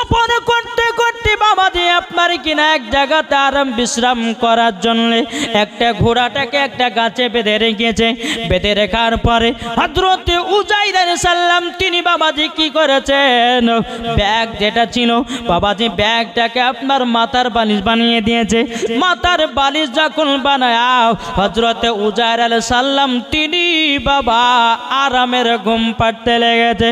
সফর করতে করতে বাবাজি আপনার কিনা এক জায়গাতে আরাম বিশ্রাম করার জন্য একটা ঘোড়াটাকে একটা গাছে বেঁধে রেখেছে। বেঁধে রেখার পরে হযরত উজাইর আলাইহিস সালাম তিনি বাবাজি কি করেছেন, ব্যাগ যেটা ছিল বাবাজি ব্যাগটাকে আপনার মাথার বালিশ বানিয়ে দিয়েছে। মাথার বালিশ যখন বানায় হযরত উজাইর আলাইহিস সালাম তিনি বাবা আরামের ঘুম পাড়তে লেগেছে।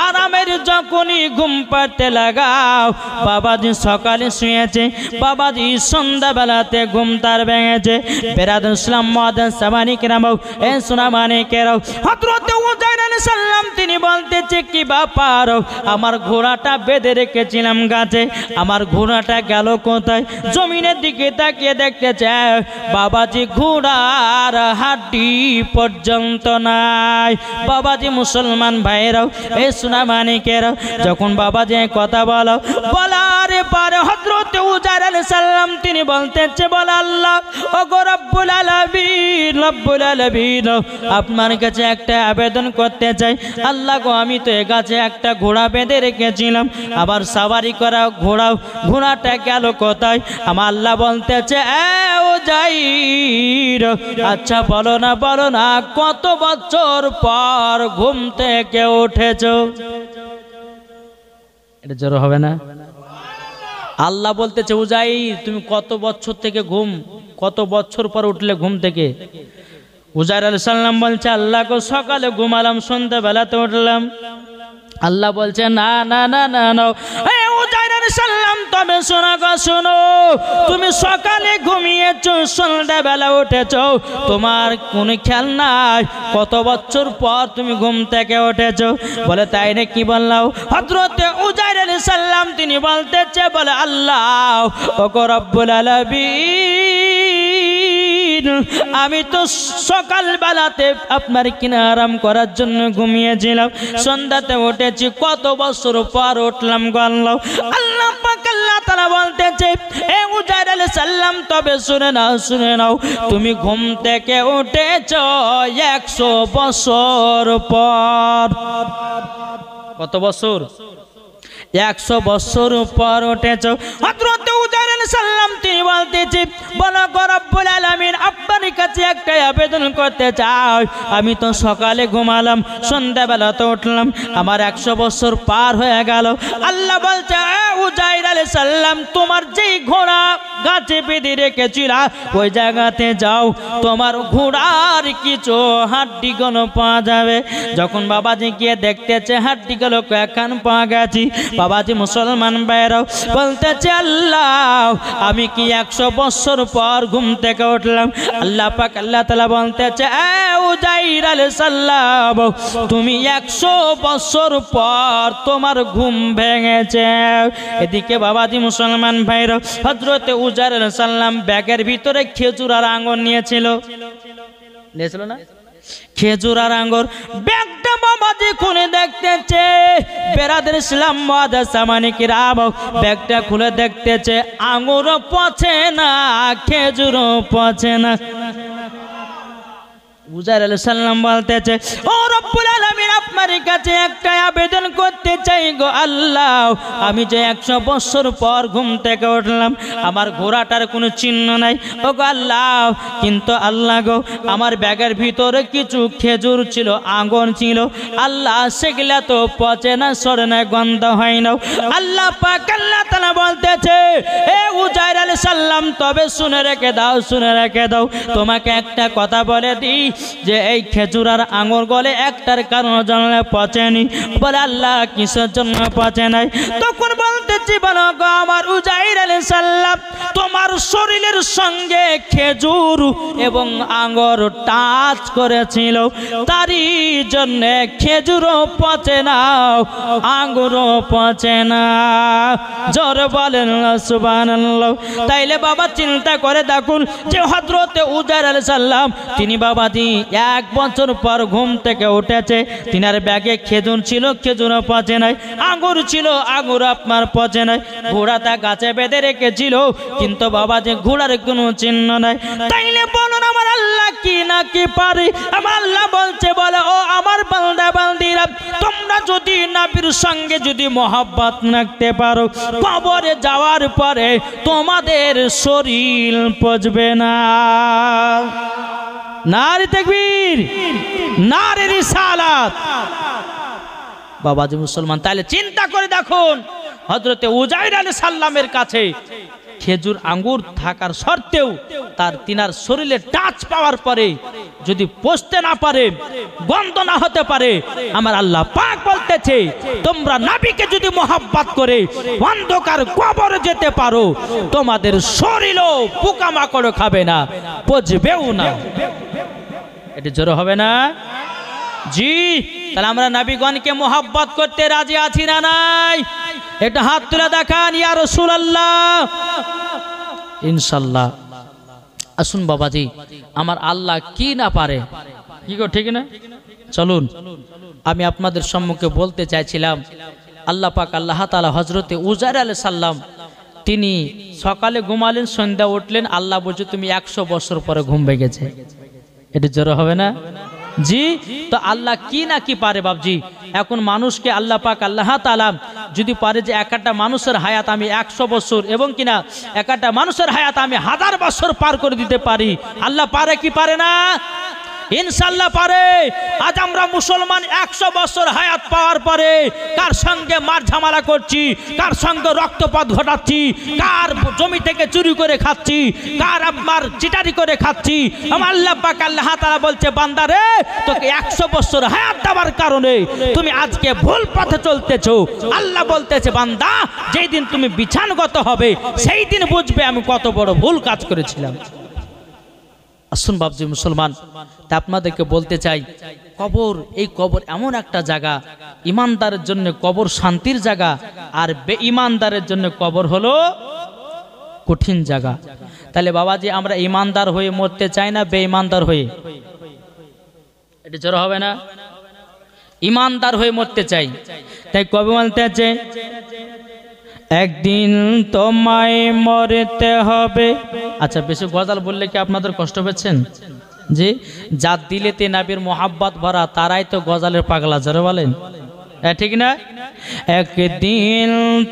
আরামের যখনই ঘুম পাড়তে লাগাও বাবাজি সকালে শুয়েছে, বাবাজি সন্ধ্যাবেলাতে ঘুম তার ভেঙেছে। বেরাদুল ইসলাম মুআদ্দিন সামানি কেরাম এ সুনামানি কেরাম হযরত উজাইর আলাইহিস সালাম তিনি বলতেছে কি ব্যাপার, আমার ঘোড়াটা বেঁধে রেখেছিলাম গাছে, আমার ঘোড়াটা গেল কোথায়? জমিনের দিকে তাকিয়ে দেখতেছে বাবাজি ঘোড়ার হাড্ডি পর্যন্ত নাই। বাবাজি মুসলমান ভাইরাও এ সুনামানিকেরাও যখন বাবাজি কথা বলার পরে হযরত উজাইর আলাইহিস সালাম তিনি বলতেছে বল আল্লাহ ওগো রব্বুল আলামিন, রব্বুল আলামিন আপনার কাছে একটা আবেদন করতে চাই। আল্লাহ গো আমি তো এ গাছে একটা ঘোড়া বেঁধে রেখেছিলাম, আবার সাওয়ারি করা ঘোড়াটা গেল কোথায়? আমার আল্লাহ বলতেছে উজাইর আচ্ছা বলো না কত বছর পর ঘুম থেকে উঠেছো? এটা জোর হবে না? আল্লাহ বলতেছে উজাইর তুমি কত বছর পর উঠলে ঘুম থেকে? উজাইর আলাইহিস সালাম বলছে আল্লাহ গো সকালে ঘুমালাম, সন্ধ্যাবেলাতে উঠলাম। আল্লাহ বলছে না না না না না উজাইর আলাইহিস সালাম তবে শোনো, তুমি সকালে ঘুমিয়েছো, সন্ধ্যাবেলা উঠেছো, তোমার কোনো খেয়াল নাই কত বছর পর তুমি ঘুম থেকে উঠেছো? বলে তাই না, কি বললাম? হযরত উজাইর আলাইহিস সালাম তিনি বলতেছে বলে আল্লাহ ওগো রব্বুল আলামিন আমি তো সকাল বেলাতে আপনার কিনা আরাম করার জন্য ঘুমিয়েছিলাম, সন্ধ্যাতে উঠেছি, কত বছর পর উঠলাম গো আল্লাহ। আল্লাহ পাক আল্লাহ তাআলা বলতেছে এ উজাইর আলাইহিস সালাম তবে শুনে নাও তুমি ঘুম থেকে উঠেছো 100 বছর পর। কত বছর? 100 বছর পর উঠেছো। হযরত উজাইর আলাইহিস সালাম তিনি বলতেছে বলো গো রব্বুল আলামিন আপনার কাছে একটা আবেদন করতে চাই, আমি তো সকালে ঘুমালাম, সন্ধ্যাবেলাতে উঠলাম, আমার 100 বছর পার হয়ে গেল। আল্লাহ বলছে উজাইর আলাইহিস সালাম তোমার যেই ঘোড়া গাছে বেঁধে রেখেছিল ওই জায়গাতে যাও, তোমার ঘোড়ার কিছু হাড্ডিগুলো পাওয়া যাবে। যখন বাবাজি গিয়ে দেখতেছে হাড্ডিগুলো কয়েকখান পাওয়া গেছে। বাবাজি মুসলমান ভাইরাও বলতেছে আল্লাহ আমি কি 100 বছর পর ঘুম থেকে উঠলাম? আল্লাহ পাক আল্লাহ তাআলা বলতেছে উজাইর আলাইহিস সালাম তুমি 100 বছর পর তোমার ঘুম ভেঙেছে। এদিকে বাবাজি মুসলমান ভাইরাও হযরত উজাইর আলাইহিস সালাম ব্যাগের ভিতরে খেজুর আর আঙ্গুর নিয়েছিল না? খেজুর আর আঙ্গুর ব্যাগটা বাবাজি খুলে দেখতেছে। বেরাদুল ইসলাম মুআদ্দিন সামানি কিরাম ব্যাগটা খুলে দেখতেছে আঙ্গুরও পচে না, খেজুরও পচে না। উজাইর আলাইহিস সালাম বলতেছে ও রব্বুল আলামিন আপনার কাছে একটা আবেদন করতে চাই গো আল্লাহ, আমি যে 100 বছর পর ঘুম থেকে উঠলাম, আমার ঘোড়াটার কোনো চিহ্ন নাই ও গো আল্লাহ, কিন্তু আল্লাহ গো আমার ব্যাগের ভিতরে কিছু খেজুর ছিল, আঙ্গুর ছিল, আল্লাহ সেগুলা তো পচে না, সরে না, গন্ধ হয় না। আল্লাহ পাক আল্লাহ তাআলা বলতেছে এ উজাইর আলাইহিস সালাম তবে শুনে রেখে দাও তোমাকে একটা কথা বলে দিই যে এই খেজুর আর আঙ্গুর গলে একটার কারণ জানলে পচেনি। বলে আল্লাহ কিসের জন্য পচে নাই? তখন বলতেছি বলো গো আমার উজাইর আলাইহিস সালাম তোমার শরীরের সঙ্গে খেজুর এবং আঙ্গুর টাচ করেছিল, তারই জন্য খেজুরও পচে না, আঙ্গুরও পচে না। জোরে বলেন সুবহানাল্লাহ। তাইলে বাবা চিন্তা করে দেখুন যে হযরত উজাইর আলাইহিস সালাম তিনি বাবাজি 1 বছর পর ঘুম থেকে উঠেছে, তিনার ব্যাগে খেজুর ছিল, খেজুরও পচে নাই, আঙ্গুর ছিল, আঙ্গুর আপনার পচে নাই, ঘোড়াটা গাছে বেঁধে রেখেছিল কিন্তু বাবাজি ঘোড়ার কোনো চিহ্ন নাই। তাইলে বলুন আমার আল্লাহ কি নাকি পারে? আমার আল্লাহ বলছে, বলে ও আমার বান্দা বান্দিরা, তোমরা যদি নবীর সঙ্গে যদি মহব্বত রাখতে পারো, কবরে যাওয়ার পরে তোমাদের শরীর পচবে না। নারে তাকবীর, নারে রিসালাত। বাবাজি মুসলমান, তাহলে চিন্তা করে দেখুন, হযরতে উজাইর আলাইহিস সালামের কাছে খেজুর আঙ্গুর থাকার সত্ত্বেও তিনার শরীরে টাচ পাওয়ার পরে যদি পচতে না পারে, গন্ধ না হতে পারে, আমার আল্লাহ পাক বলতেছে তোমরা নবীকে যদি মহব্বত করে অন্ধকার কবরে যেতে পারো, তোমাদের শরীরও পোকামাকড় খাবে না, পচবেও না। এটা জোরে হবে না? জি। তাহলে আমরা নবীগণকে মহব্বত করতে রাজি আছি না নাই? এটা হাত তুলে দেখান, ইয়া রাসূলুল্লাহ। ইনশাআল্লাহ। আসুন বাবাজি, আমার আল্লাহ কি না পারে, কি গো ঠিক না? চলুন, আমি আপনাদের সম্মুখে বলতে চাইছিলাম, আল্লাহ পাক আল্লাহ তাআলা হযরতে উজাইর আলাইহিস সালাম তিনি সকালে ঘুমালেন, সন্ধ্যা উঠলেন, আল্লাহ বলছে তুমি 100 বছর পরে ঘুম ভেঙেছে। এটা জোরে হবে না? জি। তো আল্লাহ কি না কি পারে বাবজি। এখন মানুষকে আল্লাহ পাক আল্লাহ তাআলা যদি পারে যে একটা মানুষের হায়াত আমি 100 বছর এবং কিনা একটা মানুষের হায়াত আমি 1000 বছর পার করে দিতে পারি, আল্লাহ পারে কি পারে না? ইনশাআল্লাহ পারে। আজ আমরা মুসলমান 100 বছর হায়াত পাওয়ার পরে কার সঙ্গে মার ঝামেলা করছি, কার সঙ্গে রক্তপাত ঘটাচ্ছি, কার জমি থেকে চুরি করে খাচ্ছি, কার আপনার চিটারি করে খাচ্ছি। আমার আল্লাহ পাক আল্লাহ তাআলা বলছে, বান্দা রে, তোকে 100 বছর হায়াত দেওয়ার কারণে তুমি আজকে ভুল পথে চলতেছো। আল্লাহ বলতেছে, বান্দা যেই দিন তুমি বিছানগত হবে সেই দিন বুঝবে আমি কত বড় ভুল কাজ করেছিলাম। আসুন বাবজি মুসলমান, তা আপনাদেরকে বলতে চাই, কবর, এই কবর এমন একটা জায়গা, ইমানদারের জন্য কবর শান্তির জায়গা, আর বেঈমানদারের জন্য কবর হলো কঠিন জায়গা। তাহলে বাবাজি আমরা ইমানদার হয়ে মরতে চাই না বেঈমানদার হয়ে? এটা জোর হবে না? ইমানদার হয়ে মরতে চাই। তাই কবি বলতে আছে, একদিন তোমায় মরতে হবে। আচ্ছা, বেশি গজল বললে কি আপনাদের কষ্ট পাচ্ছেন? যে যার দিলেতে নবীর মোহাব্বত ভরা তারাই তো গজলের পাগলা, যারা বলেন ঠিক না? একদিন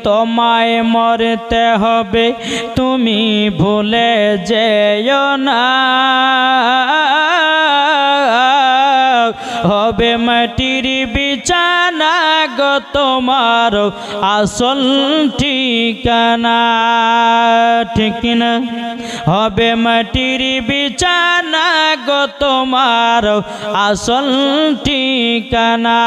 তোমায় মরতে হবে, তুমি ভুলে যেও না, হবে মাটির বিছানা গো তোমার আসল ঠিকানা, ঠিক না? হবে মাটির বিছানা গো তোমার আসল ঠিকানা।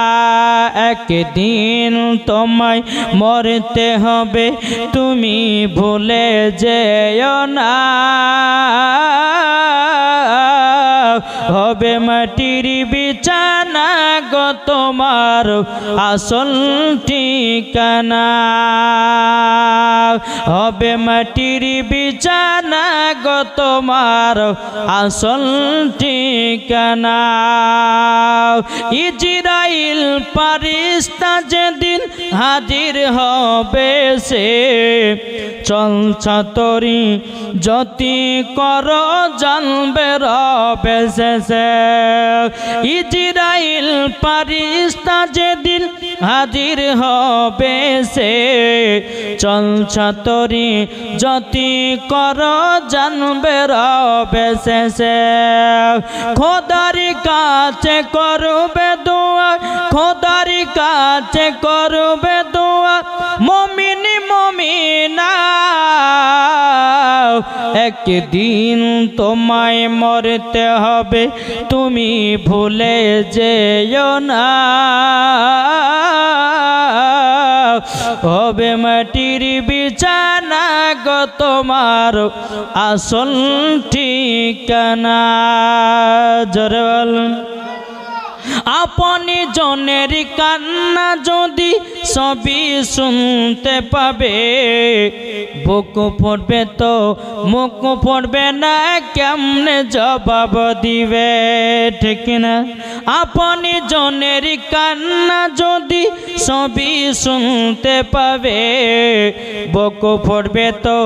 একদিন তোমায় মরতে হবে, তুমি ভুলে যেও না, হবে মাটির বিছানা গো তোমার আসল ঠিকানা, হবে মাটির বিছানা গো তোমার আসল ঠিকানা। ইজরাইল ফারিস্তা যেদিন হাজির হবে, সে চলছা তরি যতি কর জানবে রবে শেষে। ইজরাইল ফারিস্তা যেদিন হাজির হবে, সে চলছা তরি যতি কর জানবে রবে শেষে। খোদার কাছে করবে দোয়া, খোদার কাছে করবে দোয়া মুমিন মুমিনা, একদিন তোমায় মরতে হবে, তুমি ভুলে যেও না, হবে মাটির বিছানা গো তোমার আসল ঠিকানা। জোরে বলুন, আপনি জনের কান্না যদি সবই শুনতে পাবে, বুক পড়বে তো মুখ পড়বে না, কেমনে জবাব দিবে, ঠিক না? আপনি জনের কান্না যদি সবই শুনতে পাবে, বুক পড়বে তো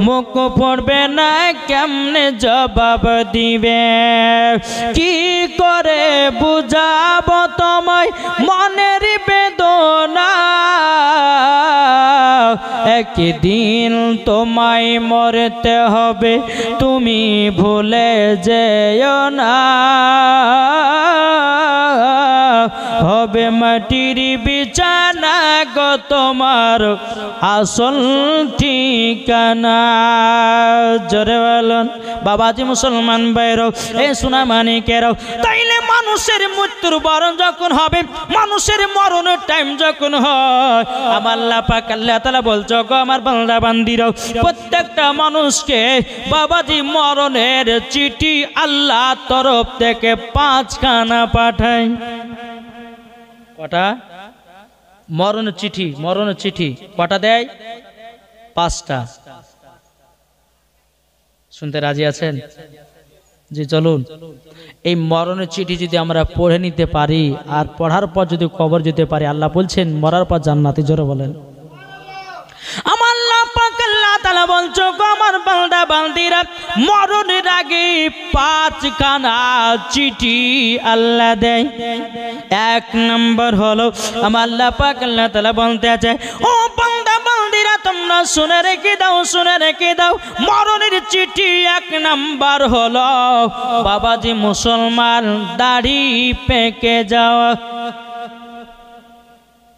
মুখ পড়বে না, কেমনে জবাব দিবে। কি করে বুঝাব তোমায় মনের বেদনা, একদিন তোমায় মরতে হবে, তুমি ভুলে যেও না। হবে মাটির বিছানা গো তোমার আসল ঠিকানা। জোরে বলুন বাবাজি মুসলমান ভাইরাও, এ সোনা মানিকেরাও, তাইলে মানুষের মৃত্যুর বরণ যখন হবে, মানুষের মরণের টাইম যখন হয়, আমার আল্লাহ পাক আল্লাহ তাআলা বলছো গো আমার বান্দা বান্দিরাও, প্রত্যেকটা মানুষকে বাবাজি মরণের চিঠি আল্লাহ তরফ থেকে 5 খানা পাঠায়। কটা? মরণের চিঠি, মরণের চিঠি কটা দেয়? 5টা। শুনতে রাজি আছেন? জি চলুন। এই মরণের চিঠি যদি আমরা পড়ে নিতে পারি আর পড়ার পর যদি কবর যেতে পারি, আল্লাহ বলছেন মরার পর জান্নাতে। জোরে বলেন। আমার আল্লাহ পাক আল্লাহ তাআলা বলছো গো আমার বান্দা বান্দিরা, মরণের আগে 5 খানা চিঠি আল্লাহ দেয়। 1 নম্বর হলো আমার আল্লাহ পাক আল্লাহ তাআলা বলতে আছে, ও বান্দা বান্দিরা তোমরা শুনে রেখে দাও, শুনে রেখে দাও, মরণের চিঠি 1 নম্বর হলো বাবাজি মুসলমান দাড়ি পেকে যাওয়া।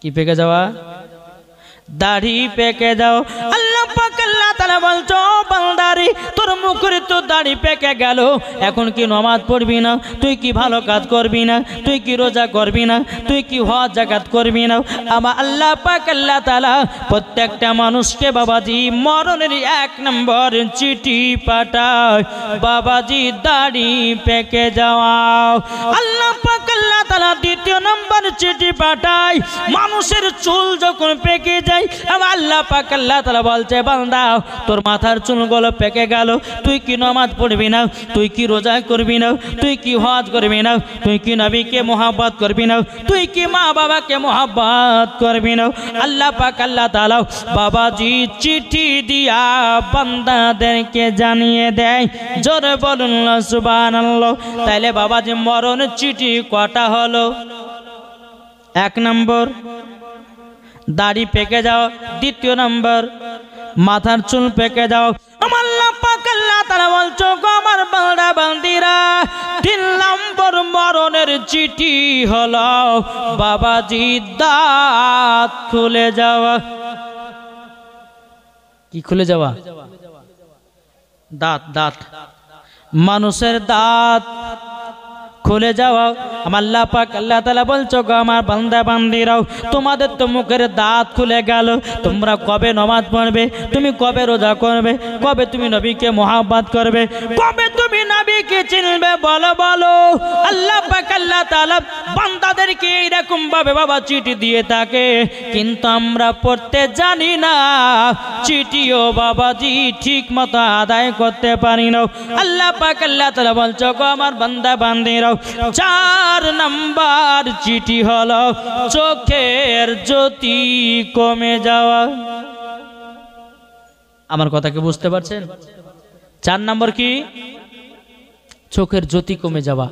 কি পেকে যাওয়া? দাড়ি পেকে যাও। আল্লাহ পাক আল্লাহ তাআলা বলছো বান্দারি তোর মুখের তো দাড়ি পেকে গেল, এখন কি নামাজ পড়বি না, তুই কি ভালো কাজ করবি না, তুই কি রোজা করবি না, তুই কি হজ যাকাত করবি না। আমার আল্লাহ পাক আল্লাহ তাআলা প্রত্যেকটা মানুষকে বাবাজি মরণের 1 নম্বর চিঠি পাঠায়, বাবাজি দাড়ি পেকে যাওয়া। আল্লাহ পাক আল্লাহ তাআলা 2 নম্বর চিঠি পাঠায়, মানুষের চুল যখন পেকে যায়, আল্লাহ পাক আল্লাহ তাআলা বলছে বান্দা তোর মাথার চুলগুলো পেকে গেল, তুই কি নামাজ পড়বি না, তুই কি রোজা করবি না, তুই কি হজ করবি না, তুই কি নবীকে মোহাব্বত করবি না, তুই কি মা বাবাকে মোহাব্বত করবি না। আল্লাহ পাক আল্লাহ তাআলা বাবাজি চিঠি দিয়া বান্দাদেরকে জানিয়ে দেয়। জোরে বলুন সুবহানাল্লাহ। তাইলে বাবাজি মরণ চিঠি কটা হলো? 1 নম্বর দাড়ি পেকে যাও, 2 নম্বর মাথার চুল পেকে যাও। আমার আল্লাহ পাক আল্লাহ তাআলা বলছো গো আমার বান্দা বান্দিরা, 3 নম্বর মরণের চিঠি হলো বাবাজি দাঁত খুলে যাওয়া। কি খুলে যাওয়া? দাঁত, দাঁত, মানুষের দাঁত খুলে যাওয়া। আমার আল্লাহ পাক আল্লাহ তাআলা বলছো গো আমার বান্দা বান্দিরাও, তোমাদের তো মুখের দাঁত খুলে গেল, তোমরা কবে নামাজ পড়বে, তুমি কবে রোজা করবে, কবে তুমি নবীকে মোহাব্বত করবে, কবে তুমি নবীকে চিনবে, বলো বলো। আল্লাহ পাক আল্লাহ তাআলা বান্দাদেরকে এরকম ভাবে বাবা চিঠি দিয়ে থাকে, কিন্তু আমরা পড়তে জানি না, চিঠিও বাবাজি ঠিক মতো আদায় করতে পারি না। আল্লাহ পাক আল্লাহ তাআলা বলছো গো আমার বান্দা বান্দিরাও, 4 নম্বর চিঠি হলো চোখের জ্যোতি কমে যাওয়া। আমার কথা কি বুঝতে পারছেন? 4 নম্বর কি? চোখের জ্যোতি কমে যাওয়া।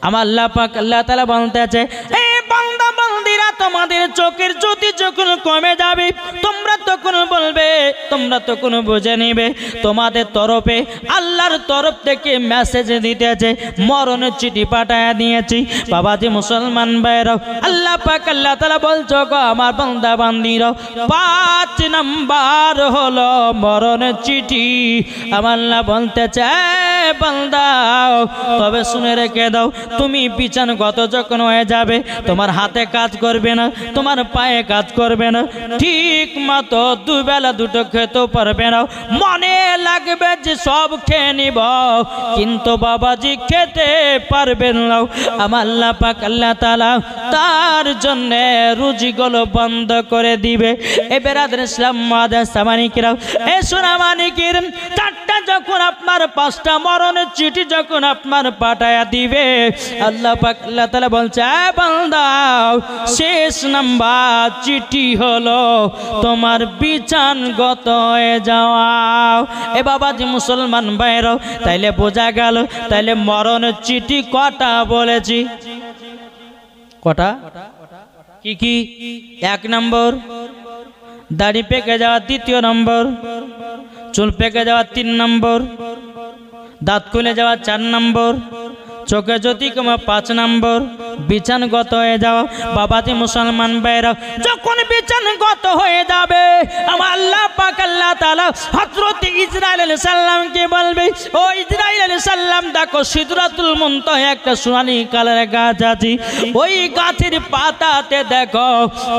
আমার আল্লাহ পাক আল্লাহ তাআলা বলতে আছে, এ বান্দা বান্দিরা তোমাদের চোখের জ্যোতি যখন কমে যাবে, তোমরা তখন বলবে, তোমরা তখন বুঝে নিবে তোমাদের তরফে আল্লাহর তরফ থেকে মেসেজ দিতেছে, মরণের চিঠি পাঠায়া দিয়েছি। বাবাজি মুসলমান ভাইরাও, আল্লাহ পাক আল্লাহ তাআলা বলছো গো আমার বান্দা বান্দিরা, 5 নম্বর হলো মরণের চিঠি। আমার আল্লাহ বলতে চায় বান্দা তবে শুনে রেখে দাও, তুমি বিছানাগত যখন হয়ে যাবে, তোমার হাতে কাজ করবে না, তোমার পায়ে কাজ করবে না, ঠিক মতো দুবেলা দুটো খেতেও পারবে না, মনে লাগবে যে সব খেয়ে নিব, কিন্তু বাবাজি খেতে পারবেন না। আমার আল্লাহ পাক আল্লাহ তাআলা তার জন্য রুজিগুলো বন্ধ করে দিবে। এ বেরাদর ইসলাম মাদাস সামানিকিরা, এ সোনা মানিকির, চারটা যখন আপনার পাঁচটা মরণের চিঠি যখন আপনার পাঠায়া দিবে, আল্লাহ পাক আল্লাহ তাআলা বলছে, বান্দা শেষ নাম্বার চিঠি হলো তোমার বিছানগত হয়ে যাওয়া। এ বাবাজি মুসলমান ভাইরা, তাইলে বোঝা গেল তাইলে মরণের চিঠি কটা বলেছি? কটা? কি কি? 1 নম্বর দাড়ি পেকে যাওয়া, 2 নম্বর চুল পেকে যাওয়া, 3 নম্বর দাঁত খুলে যাওয়া, 4 নম্বর চোখে জ্যোতি কমা, 5 নম্বর বিছানগত হয়ে যাওয়া। বাবাজি মুসলমান ভাইরা, যখন বিছানগত হয়ে যাবে, আমার আল্লাহ পাক আল্লাহ তাআলা হযরত ইসরাইল আলাইহিস সালামকে বলবে, ও ইসরাইল আলাইহিস সালাম, দেখো সিদরাতুল মুনতাহা একটা সোনালী কালারের গাছ আছে, ওই গাছের পাতাতে দেখো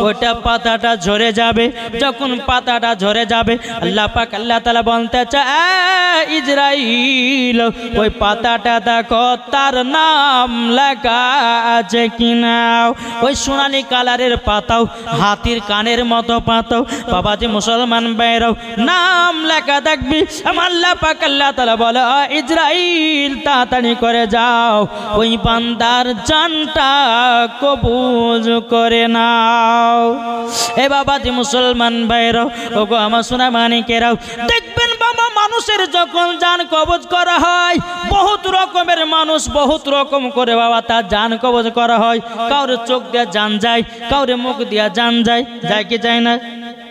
ওটা পাতাটা ঝরে যাবে। যখন পাতাটা ঝরে যাবে, আল্লাহ পাক আল্লাহ তাআলা বলতে চায়, ইসরাইল ওই পাতাটা দেখো তার নাম লেখা আছে কিনা। ওই সোনালী কালারের পাতাও, হাতির কানের মতো পাতাও, বাবাজি মুসলমান ভাইরাও, নাম লেখা দেখবি। আমার আল্লাহ পাক আল্লাহ তাআলা বলে, ইসরাইল তাড়াতাড়ি করে যাও, ওই বান্দার জানটা কবুজ করে নাও। এ বাবাজি মুসলমান ভাইরাও, ওগো আমার সোনা মানিকেরাও, দেখবেন বাবা, মানুষের যখন জান কবজ করা হয়, বহুত রকমের মানুষ বহুত রকম করে বাবা তার জান কবজ করা হয়। কাউরে চোখ দিয়ে জান যায়, কাউরে মুখ দিয়ে জান যায়, যায় কি যায় না?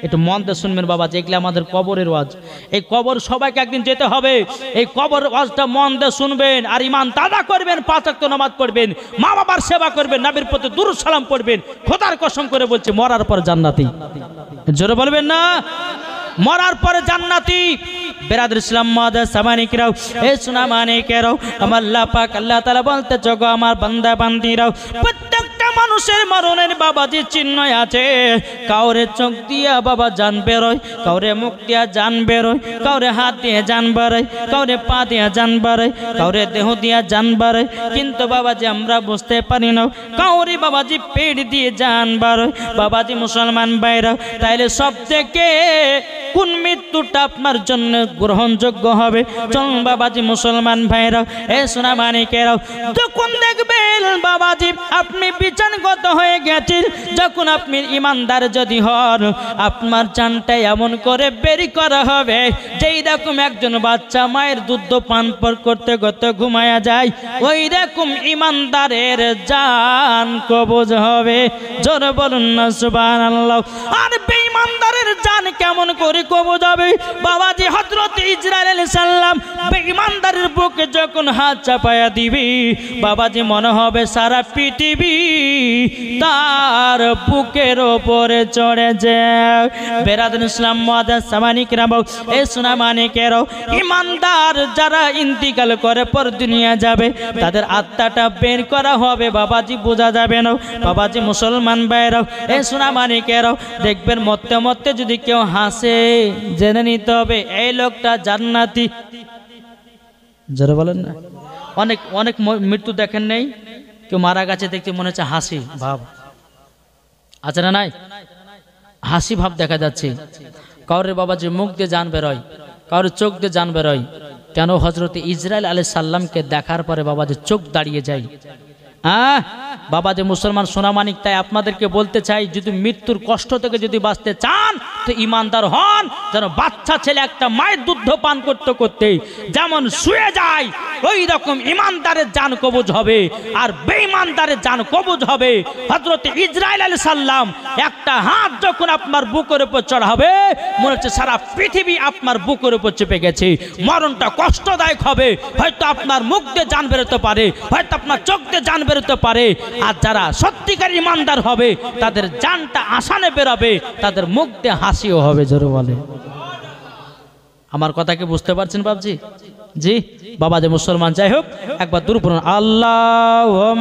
একটু মন দিয়ে শুনবেন বাবা, যেগুলো আমাদের কবরের ওয়াজ। এই কবর সবাইকে একদিন যেতে হবে, এই কবর ওয়াজটা মন দিয়ে শুনবেন, আর ঈমান তাজা করবেন, 5 ওয়াক্ত নামাজ পড়বেন, মা বাবার সেবা করবেন, নবীর প্রতি দুরূদ সালাম পড়বেন। খোদার কসম করে বলছে, মরার পর জান্নাতি। জোরে বলবেন না? মরার পরে জান্নাতি। বেরাদর ইসলাম মাদাস সামানিকরাও, এ সোনা মানিকেরাও, আমার আল্লাহ পাক আল্লাহ তাআলা বলতে, জগো আমার বান্দা বান্দিরাও, প্রত্যেকটা মানুষের মরণের বাবাজি চিহ্ন আছে। কাউরে চোখ দিয়া বাবা জান বেরোয়, কাউরে মুখ দিয়া জান বেরোয়, কাউরে হাত দিয়ে জান বাড়ায়, কাউরে পা দিয়া জান বাড়ায়, কাউরে দেহ দিয়া জান বাড়ায়, কিন্তু বাবাজি আমরা বুঝতে পারি না কাউরে বাবাজি পেট দিয়ে জান বাড়ায়। বাবাজি মুসলমান ভাইরা, তাইলে সব থেকে কোন মৃত্যুটা আপনার জন্য গ্রহণযোগ্য হবে? চলুন বাবাজি মুসলমান ভাইরা, এ সোনা মানিকেরাও, যখন দেখবেন বাবাজি আপনি বিছানগত হয়ে গেছেন, যখন আপনি ইমানদার যদি হন, আপনার জানটা এমন করে বেরি করা হবে যেই রকম একজন বাচ্চা মায়ের দুধ পান করতে করতে ঘুমায়া যায়, ওই রকম ইমানদারের জান কবজ হবে। জোরে বলুন না সুবহানাল্লাহ। আর বেঈমানদারের জান কেমন করে কবজ হবে? বাবাজি হযরত ইসরাইল আলাইহিস সালাম বেঈমানদারের বুকে যখন হাত চাপায়া দিবি, বাবাজি মনে হবে সারা পৃথিবী তার বুকের উপরে চড়ে যায়। বেরাদর ইসলাম মাদাস সামানিকরাম, এ সোনা মানিকেরও, ইমানদার যারা ইন্তিকাল করে পর দুনিয়া যাবে, তাদের আত্মাটা বের করা হবে, বাবাজি বোঝা যাবে না। বাবাজি মুসলমান ভাইরাও, এ সোনা মানিকেরও, দেখবেন মরতে মরতে যদি কেউ হাসে, জেনে নিতে হবে এই লোকটা জান্নাতি। যারা বলেন না, অনেক অনেক মৃত্যু দেখেন নেই, কেউ মারা গেছে দেখতে মনে হচ্ছে হাসি ভাব আছে না নাই? হাসি ভাব দেখা যাচ্ছে। কাউরের বাবাজি মুখ দিয়ে জান বেরোয়, কাউরের চোখ দিয়ে জান বেরোয়। কেন? হযরত ইসরাইল আলাইহিস সালামকে দেখার পরে বাবাজি চোখ দাঁড়িয়ে যায়। বাবাজি মুসলমান সোনামানিক, তাই আপনাদেরকে বলতে চাই, যদি মৃত্যুর কষ্ট থেকে যদি বাঁচতে চান তো ইমানদার হন। যেন বাচ্চা ছেলে একটা মায়ের দুধ পান করতে করতে যেমন শুয়ে যায়, ওই রকম ইমানদারের জান কবজ হবে, আর বেঈমানদারের জান কবজ হবে। হযরত ইসরাইল আলাইহিস সালাম একটা হাত যখন আপনার বুকের উপর চড়াবে, মনে হচ্ছে সারা পৃথিবী আপনার বুকের উপর চেপে গেছে। মরণটা কষ্টদায়ক হবে, হয়তো আপনার মুখ দিয়ে জান বেরোতে পারে, হয়তো আপনার চোখ দিয়ে জান বেরোতে পারে। আর যারা সত্যিকার ইমানদার হবে, তাদের জানটা আসানে বেরোবে, তাদের মুখ দিয়ে হাসিও হবে। জোরে বলে, আমার কথা কি বুঝতে পারছেন বাবজি? জি বাবা যে মুসলমান, যাই হোক একবার দূর পড়ুন, আল্লাহুম্মা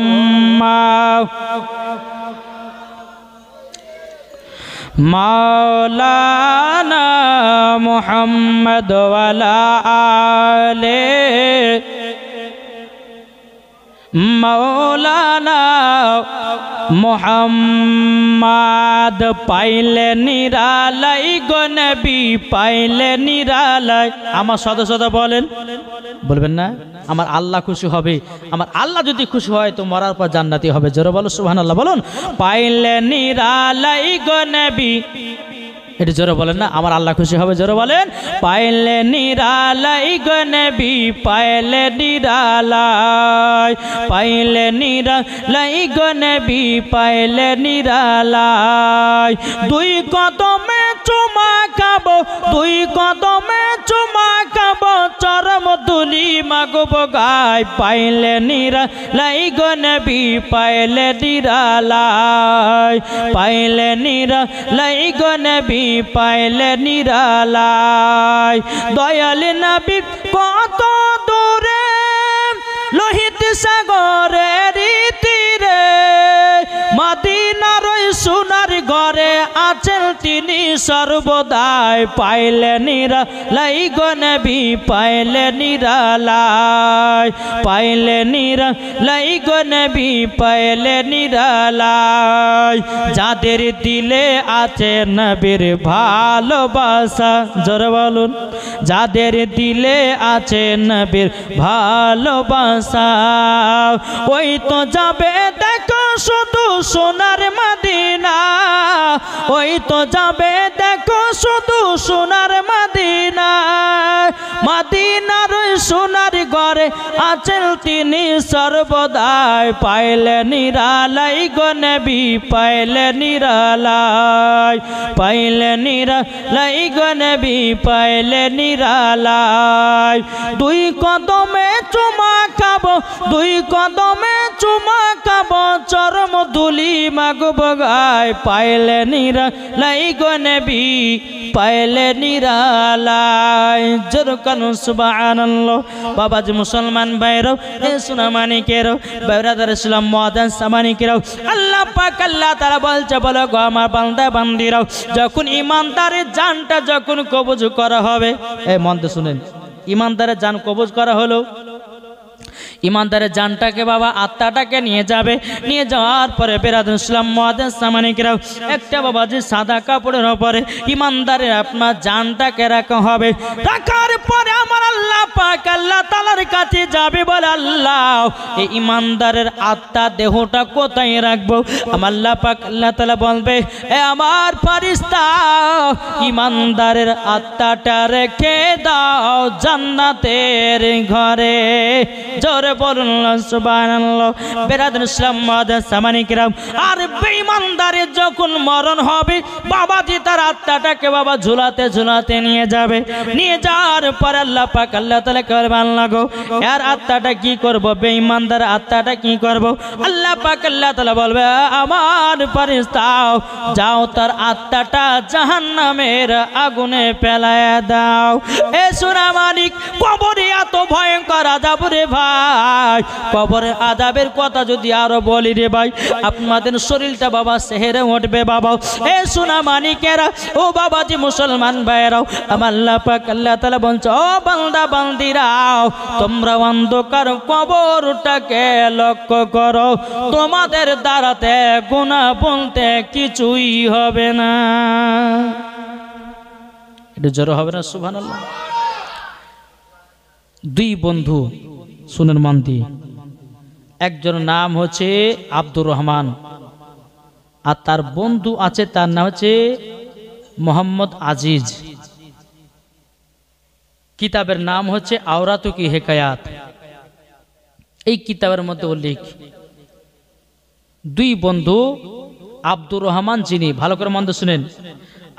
মাওলানা মুহাম্মদ ওয়ালা আলে মাওলানা মুহাম্মদ পাইলে নিরালাই গো নবী পাইলে নিরালাই। আমার সদা সদা বলবেন না আমার আল্লাহ খুশি হবে, আমার আল্লাহ যদি খুশি হয় তো মরার পর জান্নাতি হবে। জোরে বলো সুবহানাল্লাহ, বলুন পাইলে নিরালাই গো নবী, এটা জোরে বলেন না আমার আল্লাহ খুশি হবে, জোরে বলেন পাইলে নিরালাই গো নবী পাইলে নিরালাই, পাইলে নিরালাই গো নবী পাইলে নিরালাই। দুই কদমে চুমা খাবো, দুই কদমে চুমা খাবো, চরম দুলি মাগব গায়, পাইলে নিরালাই গো নবী পাইলে নিরালাই, পাইলে নিরালাই গো নবী পাইলে নিরালাই। দয়াল নবী কত দূরে লোহিত সাগরের তীরে, মদিনার সোনার ঘরে আছেন তিনি সর্বদাই, পাইলে নিরালাই গো নবী পাইলে নিরালাই, পাইলে নিরালাই গো নবী পাইলে নিরালাই। যাদের দিলে আছে নবীর ভালোবাসা, জোরে বলুন যাদের দিলে আছে নবীর ভালোবাসা, ওই তো যাবে দেখো শুধু সোনার মদিনা, ওই তো যাবে দেখো শুধু সোনার মদিনা, মদিনার সোনার ঘরে আছেন তিনি সর্বদাই, পাইলে নিরালাই গো নবী পাইলে নিরালাই, পাইলে নিরালাই গো নবী পাইলে নিরালাই। দুই কদমে চুমা খাবো, দুই কদমে চুমা খাবো, চরম দুলি মাগব গায়, পাইলে নিরালাই গো নবী পাইলে নিরালাই। যেরকম সুবহানাল্লাহ। বাবাজি মুসলমান ভাইরাও, এ সোনামানিকেরাও, বেরাদার ইসলাম মুআজ্জাজ সামানিকেরাও, আল্লাহ পাক আল্লাহ তাআলা বলছে বলো গো আমার বান্দা বান্দিরাও, যখন ইমানদারের জানটা যখন কবজ করা হবে, এই মন দিয়ে শুনেন, ইমানদারের জান কবজ করা হলো, ইমানদারের জানটাকে বাবা আত্মাটাকে নিয়ে যাবে, নিয়ে যাওয়ার পরে বেরাদুল ইসলাম মুআজ্জাজ সামানিকেরাও একটা বাবাজি সাদা কাপড়ের উপরে ইমানদারের আপনার জানটাকে রাখা হবে। রাখার পরে আমার আল্লাহ পাক আল্লাহ তাআলার কাছে যাবে, বলে আল্লাহ এই ইমানদারের আত্মা দেহটা কোথায় রাখবো? আমার আল্লাহ পাক আল্লাহ তাআলা বলবে এ আমার ফেরেশতা ইমানদারের আত্মাটা রেখে দাও জান্নাতের ঘরে। জোরে বলুন সুবহানাল্লাহ। বেরাদুল ইসলাম মুআজ্জাজ সামানিকেরাও, আর বেঈমানদারের যখন মরণ হবে বাবাজি তার আত্মাটাকে বাবা ঝুলাতে ঝুলাতে নিয়ে যাবে, নিয়ে যাওয়ার পর আল্লাহ পাক আল্লাহ তাআলা করবে আল্লাহ গো এর আত্মাটা কি করব, বেঈমানদার আত্মাটা কি করব? আল্লাহ পাক আল্লাহ তাআলা বলবে আমার ফেরেশতা যাও তার আত্মাটা জাহান্নামের আগুনে ফেলায়া দাও। এ সোনা মানিক, কবরে এত ভয়ঙ্কর আযাব রে ভাই, কবরের আযাবের কথা যদি আরো বলি রে ভাই আপনাদের শরীরটা বাবা সেহেরে উঠবে বাবা। এ সোনা মানিকেরা, ও বাবাজি মুসলমান ভাইরাও, আমার আল্লাহ পাক আল্লাহ তাআলা বলছে ও বান্দা বান্দিরাও তোমরা অন্ধকার কবরটাকে লক্ষ্য করো, তোমাদের দ্বারাতে গুনাহ বলতে কিছুই হবে না। এটা জোরে হবে না সুবহানাল্লাহ। দুই বন্ধু শুনেন মন দিয়ে, একজন নাম হচ্ছে আব্দুর রহমান আর তার বন্ধু আছে তার নাম হচ্ছে মোহাম্মদ আজিজ। কিতাবের নাম হচ্ছে আওরাত কি হেকায়াত। এই কিতাবের মধ্যে উল্লেখ দুই বন্ধু আব্দুর রহমান যিনি, ভালো করে মন দিয়ে শুনেন,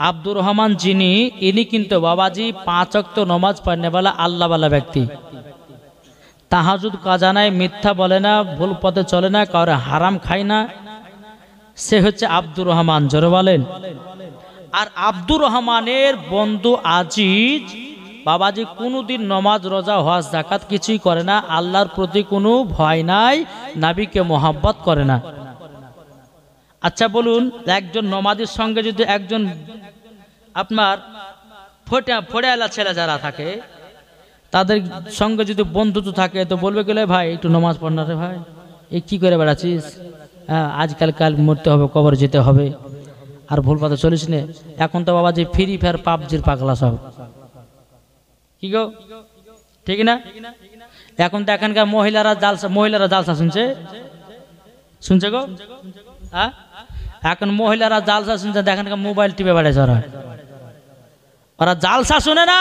আব্দুর রহমান যিনি ইনি কিন্তু বাবাজি 5 ওয়াক্ত নামাজ পড়নেওয়ালা আল্লাহওয়ালা ব্যক্তি, তাহাজুদ কাজা নাই, মিথ্যা বলে না, ভুল পথে চলে না, কাউরে হারাম খায় না, সে হচ্ছে আব্দুর রহমান। জোরে বলেন। আর আব্দুর রহমানের বন্ধু আজিজ বাবাজি কোনোদিন নমাজ রোজা হজ যাকাত কিছুই করে না, আল্লাহর প্রতি কোনো ভয় নাই, নবীকে মোহাব্বত করে না। আচ্ছা বলুন, একজন নমাজের সঙ্গে যদি একজন আপনার ফোড়েওয়ালা ছেলে যারা থাকে তাদের সঙ্গে যদি বন্ধুত্ব থাকে তো বলবে গেলে ভাই একটু নমাজ পড় না রে ভাই, এই কী করে বেড়াচ্ছিস, হ্যাঁ আজকাল মরতে হবে, কবর যেতে হবে, আর ভুল পথে চলিস নে। এখন তো বাবা যে ফ্রি ফায়ার পাবজির পাগলা সব, কি গো ঠিক না? এখন তো এখানকার মহিলারা জালসা শুনছে গো, হ্যাঁ এখন মহিলারা জালসা শুনছে, এখানকার মোবাইল টিপে বেড়াইছে ওরা জালসা শুনে না,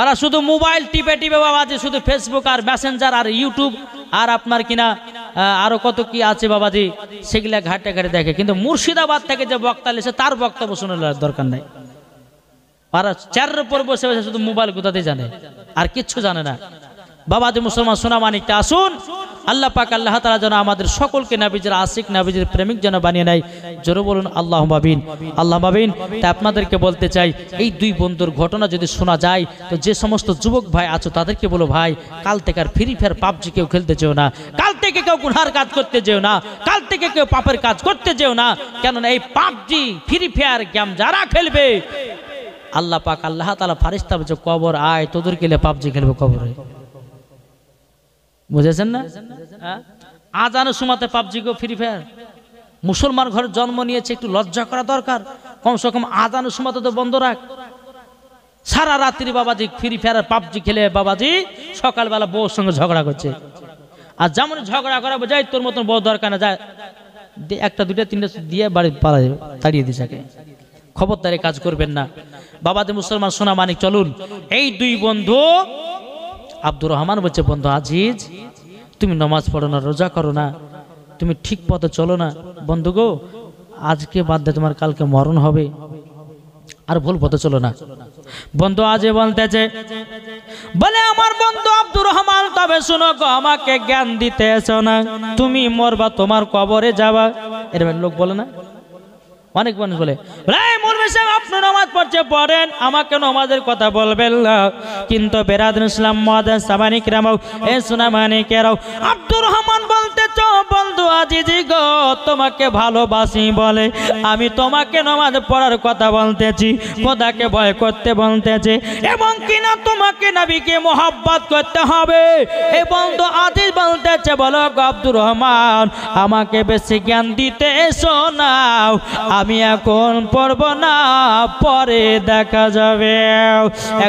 ওরা শুধু মোবাইল টিপে বাবাজি, শুধু ফেসবুক আর মেসেঞ্জার আর ইউটিউব আর আপনার কিনা আরো কত কি আছে বাবাজি, সেগুলা ঘাটে ঘাটে দেখে। কিন্তু মুর্শিদাবাদ থেকে যে বক্তা এসে তার বক্তব্য শোনার দরকার নাই। ওরা চেয়ারের উপর বসে বসে শুধু মোবাইল কোথাতে জানে, আর কিচ্ছু জানে না। বাবাজি মুসলমান সোনা মানিকটা আসুন, আল্লাহ পাক আল্লাহ তাআলা যেন আমাদের সকলকে নবীজির আশিক নবীজির প্রেমিক যেন বানিয়ে নেয়। জোরে বলুন আল্লাহুম্মা আমিন, আল্লাহুম্মা আমিন। তাই আপনাদেরকে বলতে চাই, এই দুই বন্ধুর ঘটনা যদি শোনা যায় তো যে সমস্ত যুবক ভাই আছো তাদেরকে বলো, ভাই কাল থেকে আর ফ্রি ফায়ার পাবজি কেউ খেলতে যেও না, কাল থেকে কেউ গুনার কাজ করতে যেও না, কাল থেকে কেউ পাপের কাজ করতে যেও না। কেননা এই পাবজি ফ্রি ফায়ার গেম যারা খেলবে, আল্লাহ পাক আল্লাহ তাআলা ফারিস্তা বলছে কবর আয় তোদেরকে নিয়ে পাবজি খেলবে কবরে, বুঝেছেন না? আজানের সময়তে পাবজি গো ফ্রি ফায়ার, মুসলমান ঘরে জন্ম নিয়েছে, একটু লজ্জা করা দরকার। কমসে কম আজানের সময়তে তো বন্ধ রাখ। সারা রাত্রি বাবাজি ফ্রি ফায়ার পাবজি খেলে বাবাজি সকালবেলা বউর সঙ্গে ঝগড়া করছে। আর যেমন ঝগড়া করা বোঝাই তোর মতন বউ দরকার না, যায় একটা দুইটা তিনটা দিয়ে বাড়ি পালা তাড়িয়ে দিছে। খবরদারি কাজ করবেন না বাবাজি মুসলমান সোনা মানিক। চলুন, এই দুই বন্ধু আব্দুর রহমান বলছে, বন্ধু আজিজ তুমি নামাজ পড়ো না, রোজা করো না, তুমি ঠিক পথে চলো না। বন্ধু গো আজকে বাদ দে, তোমার কালকে মরণ হবে, আর ভুল পথে চলো না। বন্ধু আজ বলতেছে, বলে আমার বন্ধু আব্দুর রহমান, তবে শুনো গো, আমাকে জ্ঞান দিতে এসো না, তুমি মরবা, তোমার কবরে যাবা। এরকম লোক বলে না, অনেক মানুষ বলে আপনি নামাজ পড়ছে পড়েন, আমাকে নামাজের কথা বলবেন না। কিন্তু বেরাদুল ইসলাম মুআজ্জাজ সামানিক রামাও এ সোনা মানিকেরাও, আব্দুর রহমান বলতেছ, বন্ধু আজিজি গো তোমাকে ভালোবাসি বলে আমি তোমাকে নামাজ পড়ার কথা বলতেছি, খোদাকে ভয় করতে বলতেছে, এবং কিনা তোমাকে নবীকে মোহাব্বত করতে হবে। এই বন্ধু আজিজ বলতেছে, বলো গো আব্দুর রহমান আমাকে বেশি জ্ঞান দিতে এসো না, আমি এখন পড়ব না, পরে দেখা যাবে।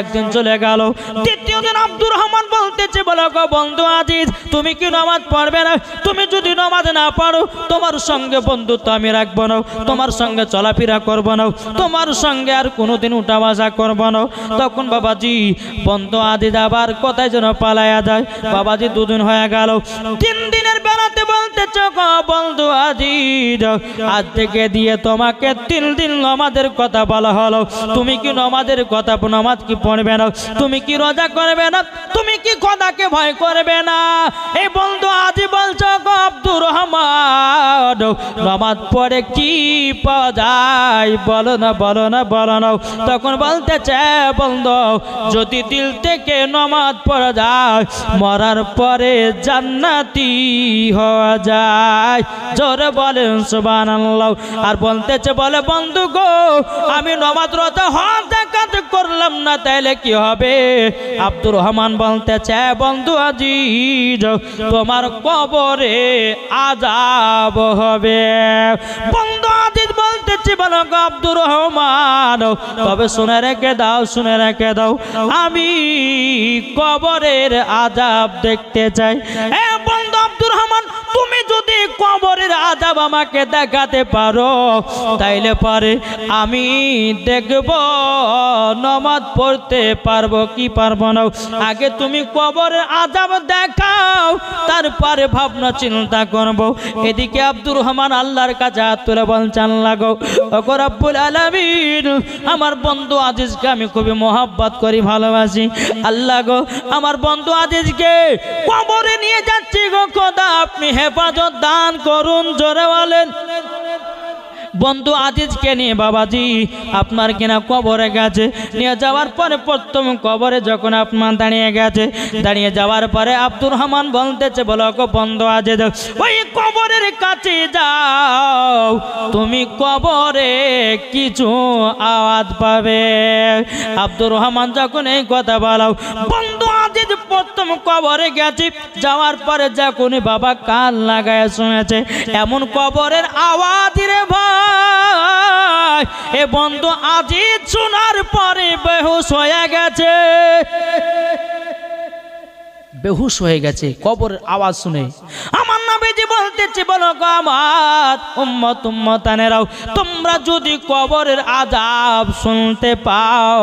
একদিন চলে গেল, দ্বিতীয় দিন আব্দুর রহমান বলতেছে, বলো গো বন্ধু আজিজ তুমি কি নামাজ পড়বে না? তুমি যদি নামাজ না পড়ো তোমার সঙ্গে বন্ধুত্ব আমি রাখবো না, তোমার সঙ্গে চলাফেরা করবো না, তোমার সঙ্গে আর কোনোদিন উঠা বসা করবো না। তখন বাবাজি বন্ধু আজিজ আবার কোথায় যেন পালায়া যায়। বাবাজি দুদিন হয়ে গেল, 3 দিনের বেড়াতে বলতেছ গো বন্ধু আজিজ আজ থেকে দিয়ে তোমাকে 3 দিন নামাজের কথা বলা হলো, তুমি কি নামাজের কথা, নামাজ কি পড়বে না, তুমি কি রোজা করবে না, তুমি কি খোদাকে ভয় করবে না? এই বন্ধু আজি বলছো গো আব্দুর রহমান নামাজ পড়ে কি পাওয়া যায়, বলো না বলো না বলো না। তখন বলতেছে, বন্ধু যদি দিল থেকে নামাজ পড়া যায় মরার পরে জান্নাতি হওয়া যায়। জোরে বলেন সুবহানাল্লাহ। আর বলতেছে, বলে বন্ধু গো আমি নামাজ রোজা হজ যাকাত করলাম না, তাইলে কি হবে? আব্দুর রহমান বলতেছে, বন্ধু আজিজ তোমার কবরে আযাব হবে। বন্ধু আজিজ বলতেছে, বলো গো আব্দুর রহমান তবে শুনে রেখে দাও, শুনে রেখে দাও, আমি কবরের আযাব দেখতে চাই। বন্ধু আব্দুর রহমান তুমি যদি কবরের আযাব আমাকে দেখাতে পারো তাইলে পারে আমি দেখব নামাজ পড়তে পারবো কি পারবো না। আগে তুমি কবরের আযাব দেখাও, তারপরে ভাবনা চিন্তা করব। এদিকে আব্দুর রহমান আল্লাহর কাছে হাত তুলে বলছেন, লাগো ওগো রব্বুল আলামিন আমার বন্ধু আজিজকে আমি খুবই মোহাব্বত করি, ভালোবাসি। আল্লাহ গো আমার বন্ধু আজিজকে কবরে নিয়ে যাচ্ছি গো খোদা, আপনি হেফাজত দান করুন। জোরে বলেন বন্ধু আজিজকে নিয়ে বাবাজি আপনার কিনা কবরে গেছে। নিয়ে যাওয়ার পরে প্রথম কবরে যখন আপনার দাঁড়িয়ে যাওয়ার পরে আব্দুর রহমান বলতেছে, বলো গো বন্ধু আজিজ, ওই কবরের কাছে যাও, তুমি কবরে কিছু আওয়াজ পাবে। আব্দুর রহমান যখন এই কথা বলো, বন্ধু আজিজ প্রথম কবরে গেছে, যাওয়ার পরে যখন বাবা কান লাগায় শুনেছে এমন কবরের আওয়াজ রে ভাই, এ বন্ধু আজিজ শোনার পরে বেহুশ হয়ে গেছে, বেহুশ হয়ে গেছে কবরের আওয়াজ শুনে। আমার নবীজি বলতেছে, বলো গো আমার উম্মতানেরাও, তোমরা যদি কবরের আযাব শুনতে পাও,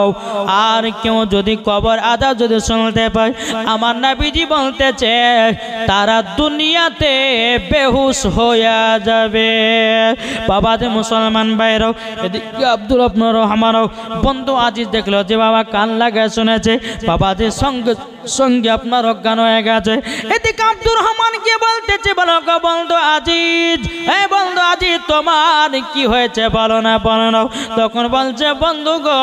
আর কেউ যদি কবর আযাব যদি শুনতে পায়, আমার নবীজি বলতেছে তারা দুনিয়াতে বেহুশ হয়ে যাবে। বাবা যে মুসলমান ভাইরাও, এদিকে আব্দুর রহমানও বন্ধু আজিজ দেখলো যে বাবা কান লাগায় শুনেছে, বাবা যে সঙ্গে সঙ্গে আপনার অজ্ঞান হয়ে গেছে। এদিকে আব্দুর রহমান কে বলতেছে, বলো গো বন্ধু আজিজ, এই বন্ধু আজিজ তোমার কি হয়েছে বলো না। তখন বলছে, বন্ধু গো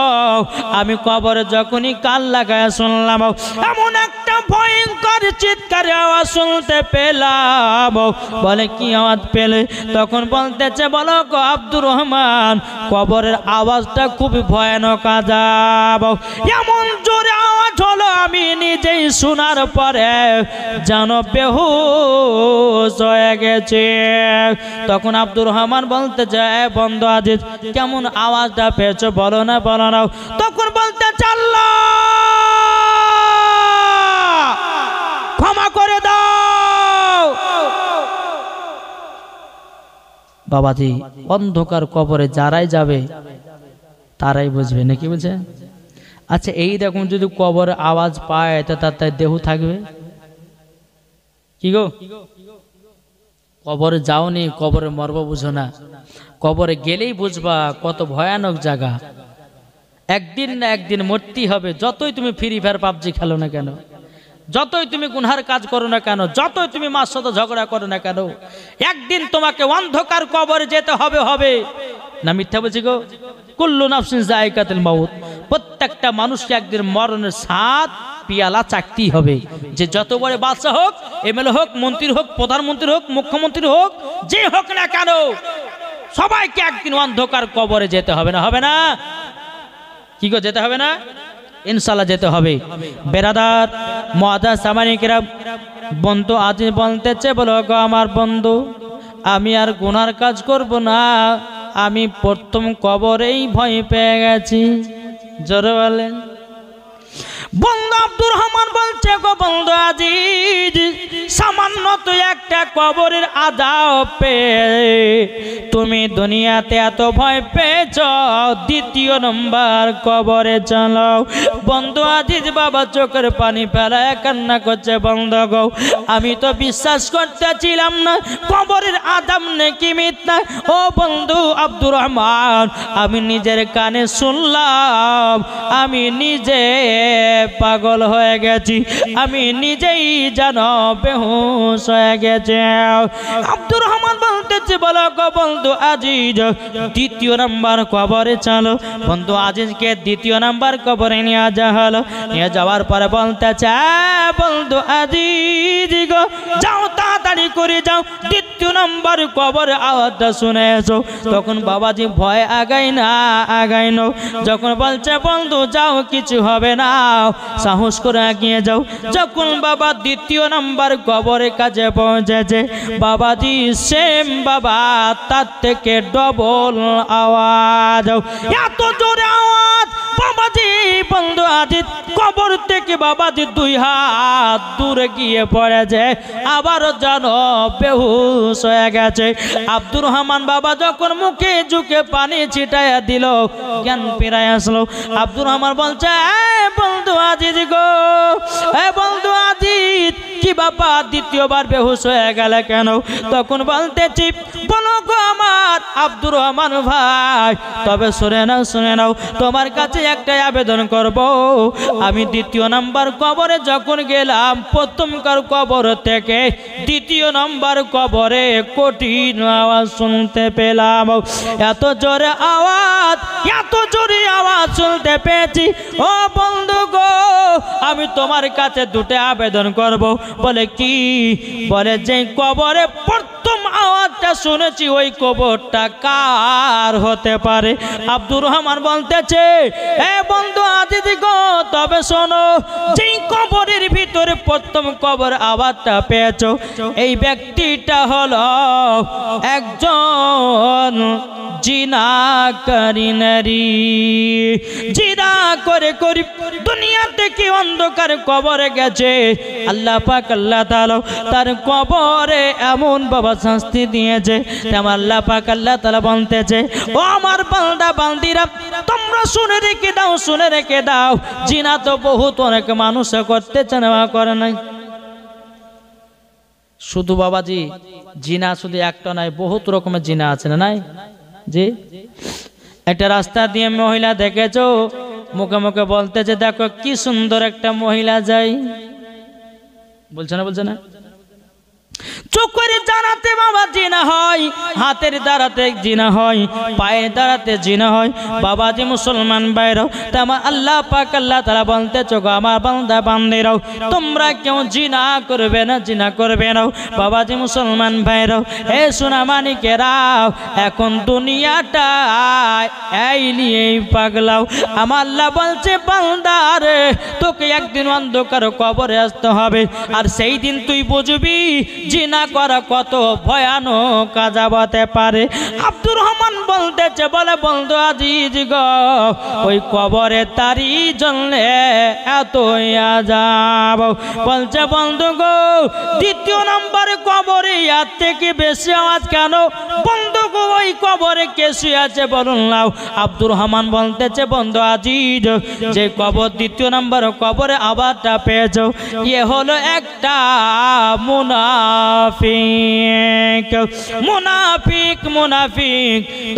আমি কবরে যখনই কান লাগায় শুনলাম এমন একটা ভয়ঙ্কর চিৎকার আওয়াজ শুনতে পেলাম। বলে কি আওয়াজ পেলে? তখন বলতেছে, বলো গো আব্দুর রহমান, কবরের আওয়াজটা খুবই ভয়ানক আযাব, এমন জোরে আওয়াজ হলো আমি নিজেই শোনার পরে যেন বেহুশ হয়ে গেছে। তখন আব্দুর রহমান বলতে যায়, বন্ধু আজিজ কেমন আওয়াজটা পেয়েছো বলো না। তখন বলতে চাল্লা ক্ষমা করে দাও। বাবাজি অন্ধকার কবরে যারাই যাবে তারাই বুঝবে, নাকি বলছে? আচ্ছা এই দেখুন, যদি কবর আওয়াজ পায় তো তার দেহ থাকবে কি গো? কবরে যাওনি, কবরে মরব বুঝো না, কবরে গেলেই বুঝবা কত ভয়ানক জায়গা। একদিন না একদিন মরতেই হবে। যতই তুমি ফ্রি ফায়ার পাবজি খেলো না কেন, যতই তুমি গুনহার কাজ করো না কেন, যতই তুমি মার সাথে ঝগড়া করো না কেন, একদিন তোমাকে অন্ধকার কবরে যেতে হবে না। মিথ্যা বলছি গো? কুল্লু নাফসিন যায়কাতুল মাউত, প্রত্যেকটা মানুষকে একদিন মরণের স্বাদ পিয়ালা চাকতেই হবে। যে যত বড় বাদশা হোক, এমএলএ হোক, মন্ত্রী হোক, প্রধানমন্ত্রী হোক, মুখ্যমন্ত্রী হোক, যে হোক না কেন, সবাইকে একদিন অন্ধকার কবরে যেতে হবে না? হবে না কি গো? যেতে হবে না? ইনশাআল্লাহ যেতে হবে। বেরাদার মুআজ্জাজ সামানিকেরা, বন্ধু আজ বলতেছে, বলো গো আমার বন্ধু আমি আর গুনার কাজ করব না, আমি প্রথম কবরেই ভয় পেয়ে গেছি। জোরে বলেন। বন্ধু আব্দুর রহমান বলছে, গো বন্ধু আজিজ সামান্য তো একটা কবরের আযাব পেয়ে তুমি দুনিয়াতে এত ভয় পেয়েছ, দ্বিতীয় নম্বর কবরে চলো। বন্ধু আজিজ বাবা চোখের পানি ফেলায় কান্না করছে, বন্ধু গো আমি তো বিশ্বাস করতেছিলাম না কবরের আযাব নাকি মিথ্যা। ও বন্ধু আব্দুর রহমান, আমি নিজের কানে শুনলাম, আমি নিজে পাগল হয়ে গেছি, আমি নিজেই জানো বেহুশ হয়ে গেছে। আব্দুর রহমান বলতেছে, বলো গো বন্ধু আজিজ দ্বিতীয় নাম্বার কবরে চলো। বন্ধু আজিজকে দ্বিতীয় নাম্বার কবরে নিয়ে যাওয়া হলো। নিয়ে যাওয়ার পরে বলতেছে, বন্ধু আজিজ গো যাও, তাড়াতাড়ি করে যাও, দ্বিতীয় নাম্বার কবরে আওয়াজটা শুনে এসো। তখন বাবাজি ভয় আগাই না। যখন বলছে, বন্ধু যাও কিছু হবে না, সাহস করে এগিয়ে যাও। যখন বাবা দ্বিতীয় নাম্বার কবরের কাছে পৌঁছেছে, বাবাজি সেম বাবা তার থেকে ডবল আওয়াজ, এত জোরে আওয়াজ। বাবাজি বন্ধু আজিজ কবর থেকে বাবাজি 2 হাত দূরে গিয়ে পড়েছে, আবারও জানো বেহুশ হয়ে গেছে। আব্দুর রহমান বাবা যখন মুখে ঝুঁকে পানি ছিটাইয়া দিল, জ্ঞান ফিরায় আসলো। আব্দুর রহমান বলছে, বন্ধু আজিজ গো, বন্ধু আজিজ কি বাবা দ্বিতীয়বার বেহুশ হয়ে গেল কেন? তখন বলতেছি, বলো গো আমার আব্দুর রহমান ভাই, তবে শুনে নাও তোমার কাছে একটাই আবেদন করব। আমি দ্বিতীয় নাম্বার কবরে যখন গেলাম, প্রথমকার কবর থেকে দ্বিতীয় নাম্বার কবরে কঠিন আওয়াজ শুনতে পেলাম। এত জোরে আওয়াজ শুনতে পেয়েছি। ও বন্ধু গো, আমি তোমার কাছে দুটো আবেদন করব। বলে কি? বলে যে কবরে প্রথম আওয়াজটা শুনেছি ওই কবরটা কার হতে পারে? আব্দুর রহমান বলতেছে, এ বন্ধু আজিজ গো, তবে শোনো, যেই কবরের ভিতরে প্রথম কবর আওয়াজটা পেয়েছো, এই ব্যক্তিটা হলো একজন জিনাকারী নারী। জিনা করে দুনিয়া থেকে অন্ধকার কবরে গেছে। আল্লাহ পাক আল্লাহ তাআলা তার কবরে এমন বাবা শাস্তি দিয়েছে। তেমন আল্লাহ পাক আল্লাহ তাআলা বলতেছে, ও আমার বান্দা বান্দিরা, তোমরা শুনে রেখে দাও, জিনা তো বহুত অনেক মানুষ করতেছে না, করে নাই। শুধু বাবাজি জিনা শুধু একটা নাই, বহুত রকমের জিনা আছে না নাই? জি, একটা রাস্তা দিয়ে মহিলা দেখেছো, মুখে মুখে বলতেছে, দেখো কি সুন্দর একটা মহিলা যায়, বলছে না? চোখের দাঁড়াতে বাবা জিনা হয়, হাতের দাঁড়াতে জিনা হয়, পায়ের দাঁড়াতে জিনা হয়। বাবাজি মুসলমান ভাইরাও, তেমন আল্লাহ পাক আল্লাহ তাআলা বলতেছে, গো আমার বান্দা বান্দিরাও, তোমরা কেউ জিনা করবে না। বাবাজি মুসলমান ভাইরাও, এ সোনা মানিকেরাও, এখন দুনিয়াটা এই নিয়েই পাগলাও। আমার আল্লাহ বলছে, বান্দা রে, তোকে একদিন অন্ধকার কবরে আসতে হবে, আর সেই দিন তুই বুঝবি জিনা করা কত ভয়ানক আযাব হতে পারে। আব্দুর রহমান বলতেছে, বলে বন্ধু আজিজ গো, ওই কবরে তারি জ্বললে এত আযাব। বলছে, বন্ধু গো, দ্বিতীয় নম্বরে কবরে এর থেকে বেশি আওয়াজ কেন? বন্ধু গো, ওই কবরে কে শুয়ে আছে বলুন নাও। আব্দুর রহমান বলতেছে, বন্ধু আজিজ, যে কবর দ্বিতীয় নম্বর কবরে আওয়াজটা পেয়েছো, এ হলো একটা মুনাফিক।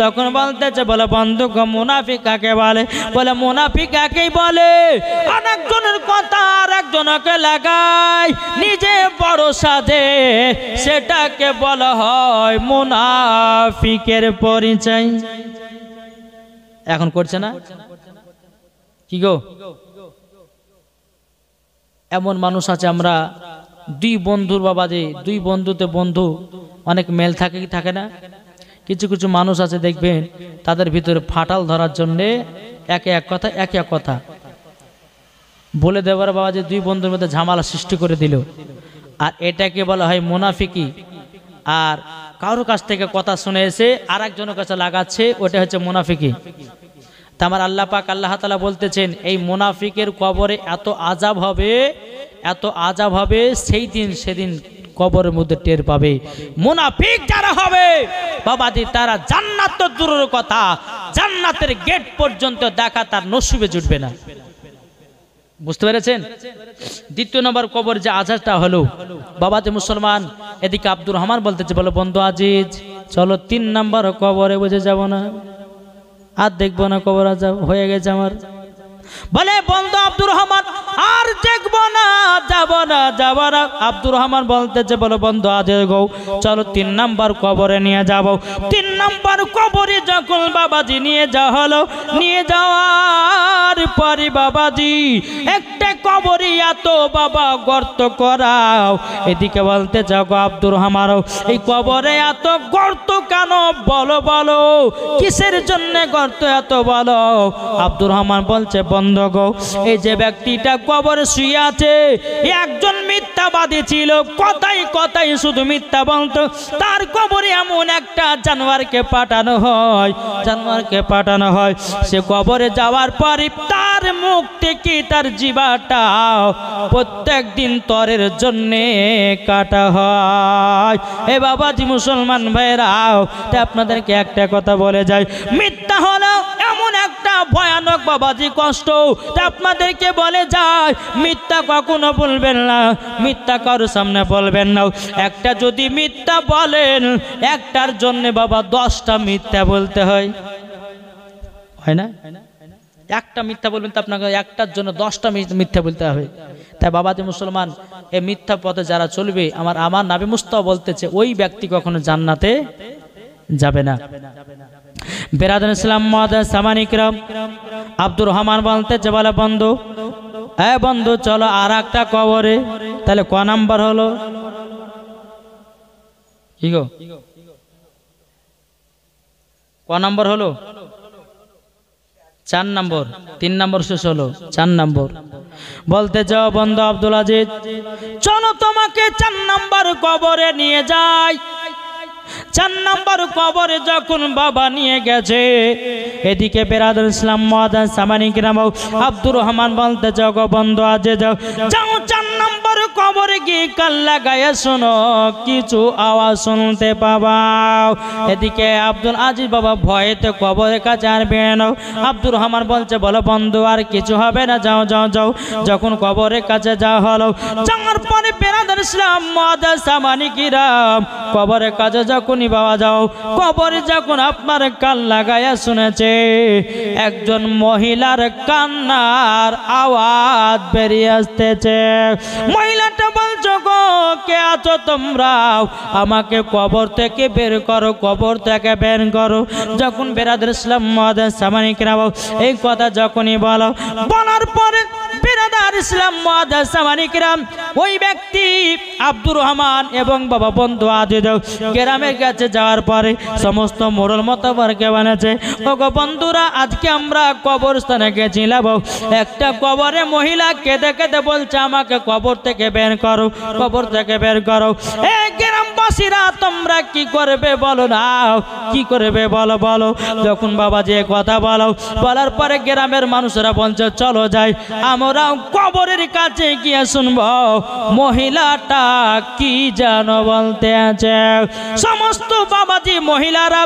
তখন বলতেছে, বলে বন্ধু গো, মুনাফিক কাকে বলে? বলে মুনাফিক কাকেই বলে, আরেকজনের কথা আর একজনকে লাগায়, নিজে বড় সাজে, সেটাকে বলা হয় মুনাফিকের পরিচয়। এখন করছে না কি গো? এমন মানুষ আছে, আমরা দুই বন্ধুর বাবা, যে দুই বন্ধুতে বন্ধু অনেক মেল থাকে কি থাকে না? কিছু কিছু মানুষ আছে দেখবেন, তাদের ভিতরে ফাটাল ধরার জন্যে একে এক কথা বলে দেওয়ার বাবা, যে দুই বন্ধুর মধ্যে ঝামেলা সৃষ্টি করে দিল, আর এটাকে বলা হয় মুনাফিকি। আর কারোর কাছ থেকে কথা শুনে এসে আর একজনের কাছে লাগাচ্ছে, ওটা হচ্ছে মুনাফিকি। তা আমার আল্লাহ পাক আল্লাহ তাআলা বলতেছেন, এই মুনাফিকের কবরে এত আযাব হবে, সেদিন কবরের মধ্যে টের পাবে। মুনাফিক যারা হবে বাবাজি, তারা জান্নাত তো দূরের কথা, জান্নাতের গেট পর্যন্ত দেখা তার নসিবে জুটবে না। বুঝতে পেরেছেন? দ্বিতীয় নম্বর কবর যে আযাবটা হলো বাবাজি মুসলমান, এদিকে আব্দুর রহমান বলতেছে, বলো বন্ধু আজিজ, চলো 3 নম্বর কবরে বুঝে যাব না, আর দেখবো না কবর আযাব হয়ে গেছে আমার। বলে বন্ধু আব্দুর রহমান, আর দেখবো না, যাব না। আব্দুর রহমান বলতেছে, বলো বন্ধু আজিজ গো, চলো 3 নম্বর কবরে নিয়ে যাব। 3 নম্বর কবরে যখন বাবাজি নিয়ে যাওয়া হলো, নিয়ে যাওয়ার পরে বাবাজি একটা কবরে এত বাবা গর্ত করাও। এদিকে বলতে যাও গো আব্দুর রহমান, এই কবরে এত গর্ত কেন? বলো কিসের জন্য গর্ত এত বলো? আব্দুর রহমান বলছে, বন্ধু গো, এই যে ব্যক্তিটা কবরে শুয়ে আছে, একজন মিথ্যাবাদী ছিল, কথাই শুধু মিথ্যা বলতো। তার কবরে এমন একটা জানোয়ারকে পাঠানো হয়, সে কবরে যাওয়ার পরে তার মুখ থেকে তার জিহ্বাটা প্রত্যেক দিন তরের জন্য কাটা হয়। এ বাবাজি মুসলমান ভাইরাও, আপনাদেরকে একটা কথা বলে যায়, মিথ্যা হলো এমন একটা কতটা ভয়ানক বাবাজি কষ্ট। তা আপনাদেরকে বলে যায় মিথ্যা কখনো বলবেন না, মিথ্যা কারোর সামনে বলবেন না। একটা যদি মিথ্যা বলেন একটার জন্য বাবা 10টা মিথ্যা বলতে হয়, হয় না? একটা মিথ্যা বলবেন তো আপনাকে একটার জন্য 10টা মিথ্যা বলতে হবে। তাই বাবাজি মুসলমান, এই মিথ্যা পথে যারা চলবে, আমার নবী মুস্তাফা বলতেছে ওই ব্যক্তি কখনো জান্নাতে যাবে না। বিরাদর ইসলাম মুআদ্দাস সামানিকরাম, আব্দুর রহমান বলতেছে বলে বন্ধু, বন্ধু চলো আর একটা কবরে। তাহলে ক নাম্বার হলো? কি গো, ক নাম্বার হলো? 4 নম্বর। 3 নম্বর শেষ হলো, 4 নম্বর। বলতে যাও বন্ধু আব্দুল আজিজ, চলো তোমাকে 4 নম্বর কবরে নিয়ে যাই। 4 নম্বর কবরে যখন বাবা নিয়ে গেছে, এদিকে বিরাদর ইসলাম মুআদ্দাস সামানিকরাম আব্দুর রহমান বলতে যাও গো বন্ধু আজে যাও, যাও 4 নম্বর কবরে গিয়ে কান লাগায়া শোনো, কিছু আওয়াজ শুনতে পাবা। এদিকে আব্দুল আজিজ বাবা ভয়েতে কবরের কাছে আর বের নাও। আব্দুর রহমান বলছে বলো বন্ধু আর কিছু হবে না, যাও যাও যাও। যখন কবরের কাছে যাওয়া হলো, যাওয়ার পরে বিরাদর ইসলাম মুআদ্দাস সামানিকরাম কবরের কাছে যখনই বাবা যাও, কবরে যখন আপনার কান লাগায়া শুনেছে একজন মহিলার কান্নার আওয়াজ বেরিয়ে আসতেছে। মহিলাটা বলছো গো কে আছো তোমরা, আমাকে কবর থেকে বের করো, কবর থেকে বের করো। যখন বিরাদর ইসলাম মুআদ্দাস সামানিকরাম এই কথা যখনই বলো, বলার পরে বিরাদর ইসলাম মুআদ্দাস সামানিকরাম ওই ব্যক্তি আব্দুর রহমান এবং বাবা বন্ধু আজিজ গ্রামের কাছে যাওয়ার পরে সমস্ত মোড়ল মতবারকে বানাচ্ছে, ওগো বন্ধুরা আজকে আমরা কবরস্থানে গেছিলাম, একটা কবরে মহিলা কেঁদে কেঁদে বলছে আমাকে কবর থেকে বের করো, কবর থেকে বের করো। এই গ্রামবাসীরা তোমরা কি করবে বলো না, কি করবে বলো বলো। যখন বাবা যে কথা বলো, বলার পরে গ্রামের মানুষরা বলছে চলো যাই, আমরা কবরের কাছে গিয়ে শুনবো মহিলাটা কি জানো বলতে আছে। সমস্ত বাবাজি মহিলারা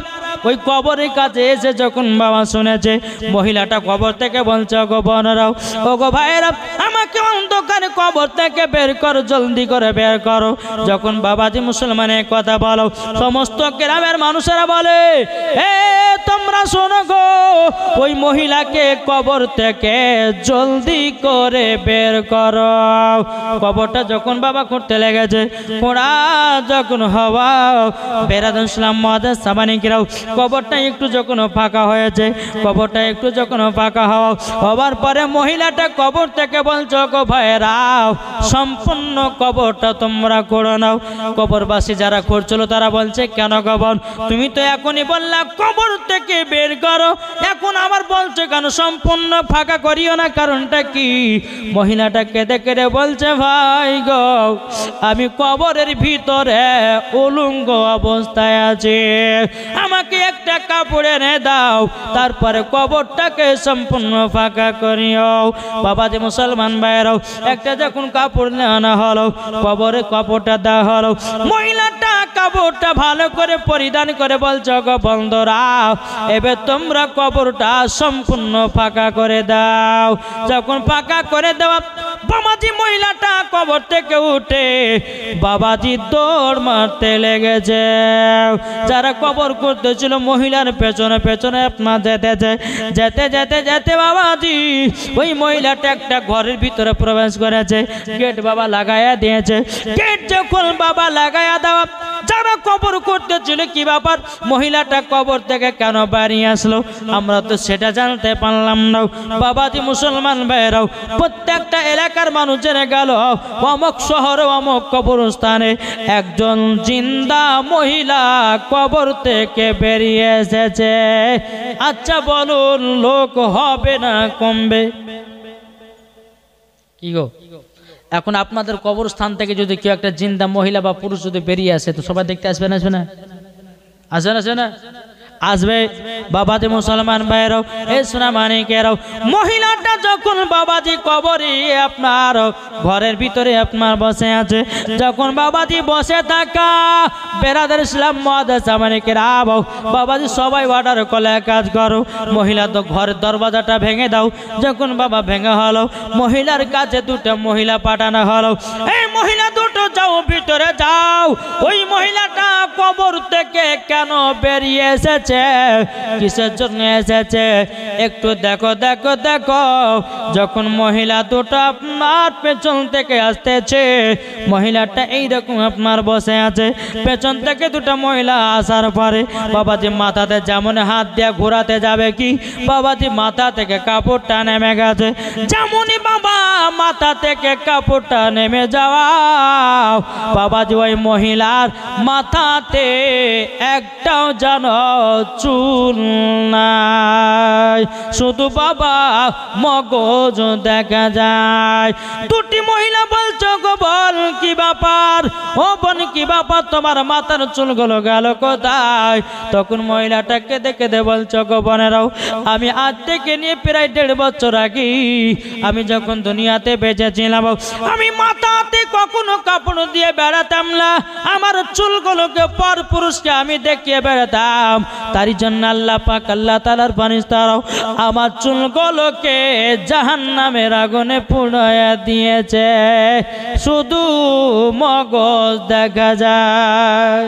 ওই কবরের কাছে এসে যখন বাবা শুনেছে মহিলাটা কবর থেকে বলছে ওগো বোনেরাও, ওগো ভাইয়েরা, আমাকে অন্ধকারে কবর থেকে বের করো, জলদি করে বের করো। যখন বাবাজি মুসলমানের কথা বলো, সমস্ত গ্রামের মানুষেরা বলে এ তোমরা শোনো গো, ওই মহিলাকে কবর থেকে জলদি করে বের করো। কবরটা যখন বাবা করতে লেগেছে, খোঁড়া যখন হওয়া, বিরাদর ইসলাম মুআদ্দাস সামানিকরাম কবরটা একটু যখন ফাঁকা হয়েছে, কবরটা একটু যখন ফাঁকা হওয়ার পরে মহিলাটা কবর থেকে বলছো গো ভাইরা, সম্পূর্ণ কবরটা তোমরা করে নাও। কবরবাসী যারা করছিল তারা বলছে কেন কবর, তুমি তো এখনই বললা কবর থেকে বের করো, এখন আবার বলছো কেন সম্পূর্ণ ফাঁকা করিও না, কারণটা কি? মহিলাটা কেঁদে কেঁদে বলছে ভাই গো, আমি কবরের ভিতরে উলঙ্গ অবস্থায় আছি, আমাকে একটা কাপড় এনে দাও, তারপরে কবরটাকে সম্পূর্ণ ফাঁকা করিও। বাবাজি মুসলমান ভাইরাও, একটা যখন কাপড় আনা হলো, কবরে কাপড়টা দেওয়া হলো, মহিলাটা কাপড়টা ভালো করে পরিধান করে বলছো গো বন্ধুরা, এবার তোমরা কবরটা সম্পূর্ণ ফাঁকা করে দাও। যখন ফাঁকা করে দেওয়া, বাবাজি মহিলাটা কবর থেকে উঠে বাবাজি দৌড় মারতে লেগেছে। যারা কবর করতেছিল মহিলার পেছনে পেছনে আপনার যেতে যেতে যেতে বাবাজি ওই মহিলাটা একটা ঘরের ভিতরে প্রবেশ করেছে, গেট বাবা লাগাইয়া দিয়েছে। গেট যখন বাবা লাগাইয়া দেওয়া, যারা কবর করতেছিল কি ব্যাপার, মহিলাটা কবর থেকে কেন বাড়িয়ে আসলো, আমরা তো সেটা জানতে পারলাম না। বাবাজি মুসলমান ভাইরাও, প্রত্যেকটা এলাকার মানুষ জেনে গেল অমুক শহরে অমুক কবরস্থানে একজন জিন্দা মহিলা কবর থেকে বেরিয়ে এসেছে। আচ্ছা বলুন, লোক হবে না কমবে? কি গো, এখন আপনাদের কবরস্থান থেকে যদি কেউ একটা জিন্দা মহিলা বা পুরুষ যদি বেরিয়ে আসে, তো সবাই দেখতে আসবে না? আসবে না? আসবে না? আসবে বাবাজি মুসলমান ভাইরাও এ সোনা মানিকেরাও মহিলাটা যখন বাবাজি কবরে আপনার ঘরের ভিতরে আপনার বসে আছে যখন বাবাজি বসে থাকা বেরাদার ইসলাম মাদ্রাসা মানিকেরাও বাবাজি সবাই অর্ডার করলে কাজ করো মহিলা তো ঘরের দরজাটা ভেঙে দাও যখন বাবা ভেঙে হলো মহিলার কাছে দুটো মহিলা পাঠানো হলো এই মহিলা দুটো যাও ভিতরে যাও ওই মহিলাটা কবর থেকে কেন বেরিয়ে এসেছে কিসের জন্য এসেছে একটু দেখো দেখো দেখো যখন মহিলা দুটো আপনার পেছন থেকে আসতেছে মহিলাটা এইরকম আপনার বসে আছে পেছন থেকে দুটো মহিলা আসার পরে বাবাজি মাথাতে যেমন হাত দিয়ে ঘোরাতে যাবে কি বাবাজি মাথা থেকে কাপড়টা নেমে গেছে যেমনই বাবা মাথা থেকে কাপড়টা নেমে যাওয়া বাবাজি ওই মহিলার মাথাতে একটাও যেন চুল নাই শুধু বাবা মগজ দেখা যায় দুটি মহিলা বলছো গো বল কি ব্যাপার ও বোন কি ব্যাপার তোমার মাথার চুলগুলো গেল কোথায় তখন মহিলাটাকে দেখে দে বলছো গো বোনেরাও আমি আজ থেকে নিয়ে প্রায় 1.5 বছর আগে আমি যখন দুনিয়াতে বেঁচেছিলাম আমি মাথাতে কখনো কাপড় দিয়ে বেড়াতাম না আমার চুলগুলোকে পর পুরুষকে আমি দেখিয়ে বেড়াতাম তারই জন্য আল্লাহ পাক আল্লাহ তাআলার ফেরেশতারাও আমার চুলগুলোকে জাহান্নামের আগুনে পুড়িয়ে দিয়েছে শুধু মগজ দেখা যায়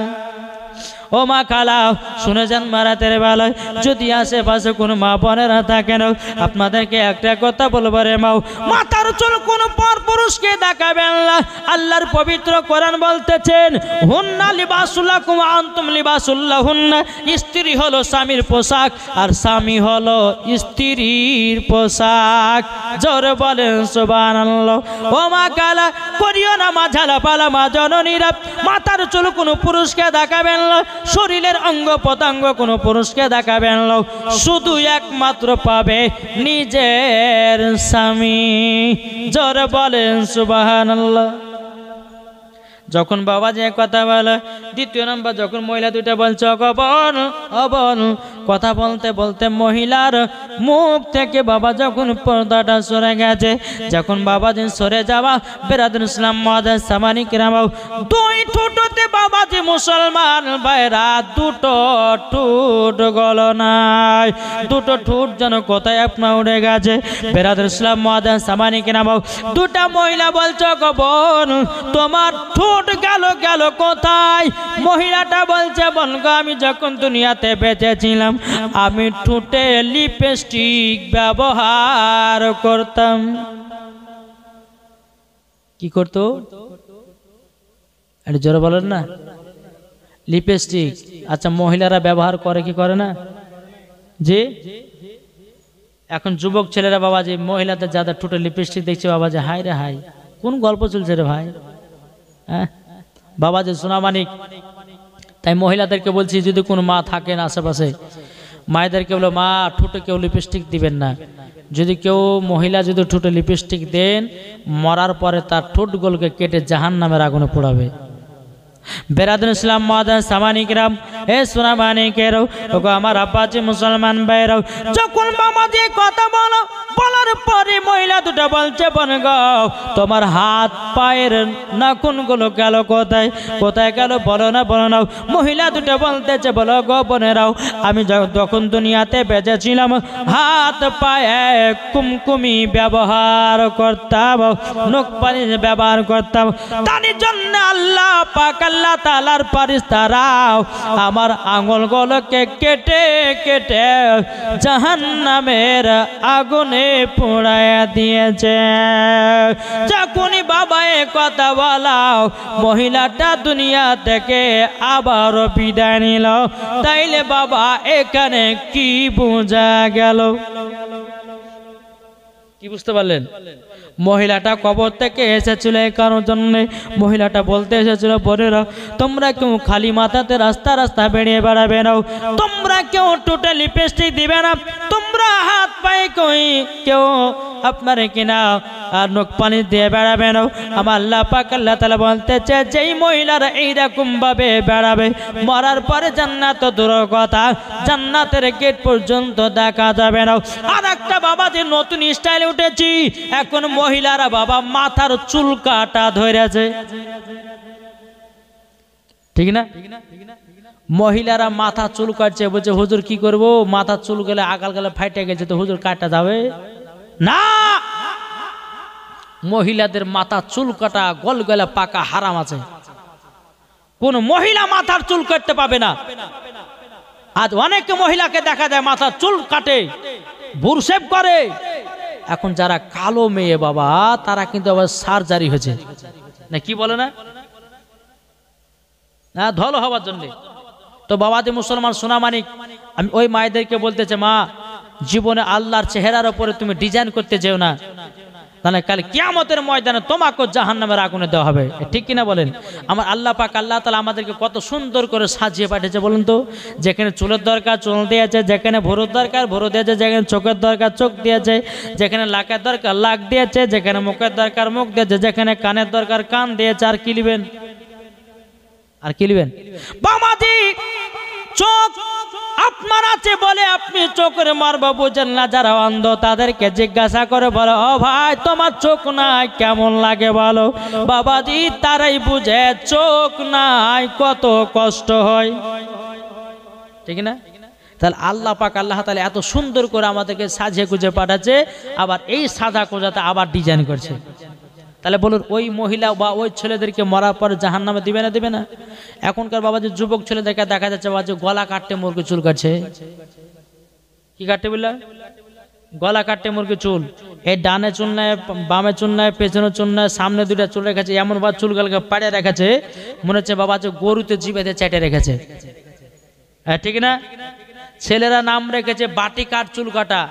ও মা খালা শুনে যান মারাতের বেলায় যদি আশেপাশে কোনো মা বোনেরা থাকেন আপনাদেরকে একটা কথা বলবো রে মাও মাথার চুল কোনো পর পুরুষকে দেখাবেন না আল্লাহর পবিত্র কোরআন বলতেছেন হুন্না লিবাসুল লাকুম ওয়া আনতুম লিবাসুল লাহুন্না স্ত্রী হলো স্বামীর পোশাক আর স্বামী হলো স্ত্রীর পোশাক জোরে বলেন সুবহানাল্লাহ ও মা খালা করিও না মা ঝালাপালা মা জননীরা মাথার চুল কোনো পুরুষকে দেখাবেন না শরীরের অঙ্গ প্রত্যঙ্গ কোনো পুরুষকে দেখাবেন লোক শুধু একমাত্র পাবে নিজের স্বামী জোরে বলেন সুবহানাল্লাহ যখন বাবা যে কথা বলে দ্বিতীয় নাম্বার যখন মহিলা দুইটা বলছে অবন কথা বলতে বলতে মহিলার মুখ থেকে বাবা যখন পর্দাটা সরে গেছে যখন বাবা যে সরে যাওয়া বেরাদুল ইসলাম মাদ্রাসা মানিকেরাম দুই ঠোঁটতে বাবা যে মুসলমান ভাইরা দুটো ঠোঁট গলো নাই দুটো ঠোঁট যেন কোথায় আপনা উড়ে গেছে বেরাদুল ইসলাম মাদ্রাসা মানিকেরাম দুটা মহিলা বলছো গো বোন তোমার ঠোঁট গেল কোথায় মহিলাটা বলছে বোন গো আমি যখন দুনিয়াতে বেঁচেছিলাম আমি ঠোঁটে লিপস্টিক ব্যবহার করতাম কি করতো এটা জোরে বলেন না লিপস্টিক আচ্ছা মহিলারা ব্যবহার করে কি করে না জি এখন যুবক ছেলেরা বাবা যে মহিলাদের যাদের ঠোঁটে লিপস্টিক দেখছে বাবা যে হাই রে হাই কোন গল্প চলছে রে ভাই হ্যাঁ বাবা যে সোনা মানিক তাই মহিলাদেরকে বলছি যদি কোনো মা থাকেন আশেপাশে মায়েদেরকে বলো মা ঠোঁটে কেউ লিপস্টিক দিবেন না যদি কেউ মহিলা যদি ঠোঁটে লিপস্টিক দেন মরার পরে তার ঠোঁটগুলোকে কেটে জাহান্নামের আগুনে পোড়াবে বেরাদুল ইসলাম মাদ্রাসা মানিকেরাম এ সোনা মানিকেরাও ওগো আমার আব্বাজি মুসলমান ভাইরাও যখন বাবা যে কথা বলার পরে মহিলা দুটো বলছে বোন গো তোমার হাত পায়ের নাখুনগুলো গেল কোথায় কোথায় গেল বলো না মহিলা দুটো বলতেছে বলো গো বোনেরাও আমি যখন দুনিয়াতে বেঁচেছিলাম হাত পায়ে কুমকুমি ব্যবহার করতাম নখ পালিশ ব্যবহার করতাম তার জন্য আল্লাহ পাক আল্লাহ তাআলার ফেরেশতারাও আমার আঙ্গুলগুলোকে কেটে কেটে জাহান্নামের আগুনে পোড়ায়া দিয়েছে যখনই বাবা এ কথা বলাও মহিলাটা দুনিয়া থেকে আবার বিদায় নিল তাইলে বাবা এখানে কি বোঝা গেল কি বুঝতে পারলেন মহিলাটা কবর থেকে এসেছিল এই কারণ জন্য মহিলাটা বলতে এসেছিল বোনেরা তোমরা কেউ খালি মাথাতে রাস্তা বেরিয়ে বেড়াবে না তোমরা কেউ টোটাল লিপস্টিক দিবে না তোমরা হাত পায়ে কেউ আপনার কিনা আর নখ পানি দিয়ে বেড়াবেন। আমার আল্লাহ পাক আল্লাহ তাআলা বলতেছে যেই মহিলারা এইরকম ভাবে বেড়াবে মরার পরে জান্নাত দূরের কথা জান্নাতের গেট পর্যন্ত দেখা যাবে না। আর একটা বাবা যে নতুন স্টাইলে উঠেছি, এখন মহিলারা বাবা মাথার চুল কাটা ধরেছে, ঠিক না? মহিলারা মাথা চুল কাটছে, বলছে হুজুর কি করব, মাথা চুল গেলে আগাল গেলে ফাইটে গেছে তো হুজুর কাটা যাবে না। মহিলাদের মাথা চুল কাটা গল গলে পাকা হারাম আছে, কোন মহিলা মাথার চুল কাটতে পাবে না। আজ অনেক মহিলাকে দেখা যায় মাথার চুল কাটে, বুরশেপ করে। এখন যারা কালো মেয়ে বাবা তারা কিন্তু আবার সার্জারি হয়েছে না, কি বলে না, ধল হওয়ার জন্য। তো বাবা যে মুসলমান সোনা মানিক, আমি ওই মায়েদেরকে বলতেছে মা জীবনে আল্লাহর চেহারার উপরে তুমি ডিজাইন করতে যেও না, তাহলে কাল কিয়ামতের ময়দানে তোমাকে জাহান্নামের আগুনে দেওয়া হবে, ঠিক কিনা বলেন? আমার আল্লাহ পাক আল্লাহ তাআলা আমাদেরকে কত সুন্দর করে সাজিয়ে পাঠিয়েছে বলুন তো। যেখানে চুলের দরকার চুল দিয়েছে, যেখানে ভুরুর দরকার ভুরু দিয়েছে, যেখানে চোখের দরকার চোখ দিয়েছে, যেখানে লাকের দরকার লাক দিয়েছে, যেখানে মুখের দরকার মুখ দিয়েছে, যেখানে কানের দরকার কান দিয়েছে। আর কি লিবেন, আর কি লিবেন? বাবাজি চোখ আপনার আছে বলে আপনি চোখের মারবা বুঝেন না। যারা অন্ধ তাদেরকে জিজ্ঞাসা করে বলো ও ভাই তোমার চোখ নাই কেমন লাগে বলো। বাবাজি তারাই বুঝে চোখ নাই কত কষ্ট হয়, ঠিক না? তাহলে আল্লাহ পাক আল্লাহ তাআলা এত সুন্দর করে আমাদেরকে সাজিয়ে গুজে পাঠাচ্ছে, আবার এই সাজা কোজাতে আবার ডিজাইন করছে। তাহলে বলুন ওই মহিলা বা ওই ছেলেদেরকে মরার পর জাহান্নামে দিবে না, দিবে না? এখনকার বাবা যে যুবক ছেলেদেরকে দেখা যাচ্ছে বাবা যে গলা কাটতে মুরগি চুল কাটছে, কি কাটতে বললা? গলা কাটতে মুরগি চুল, এই ডানে চুল নেয় বামে চুল নেয় পেছনে চুল নেয় সামনে দুইটা চুল রেখেছে, এমন ভাবে চুল গালকে পাড়ে রেখেছে মনে হচ্ছে বাবা যে গরুতে জিভেতে চেটে রেখেছে, হ্যাঁ ঠিক না? ছেলেরা নাম রেখেছে বাটি কাট চুল কাটা।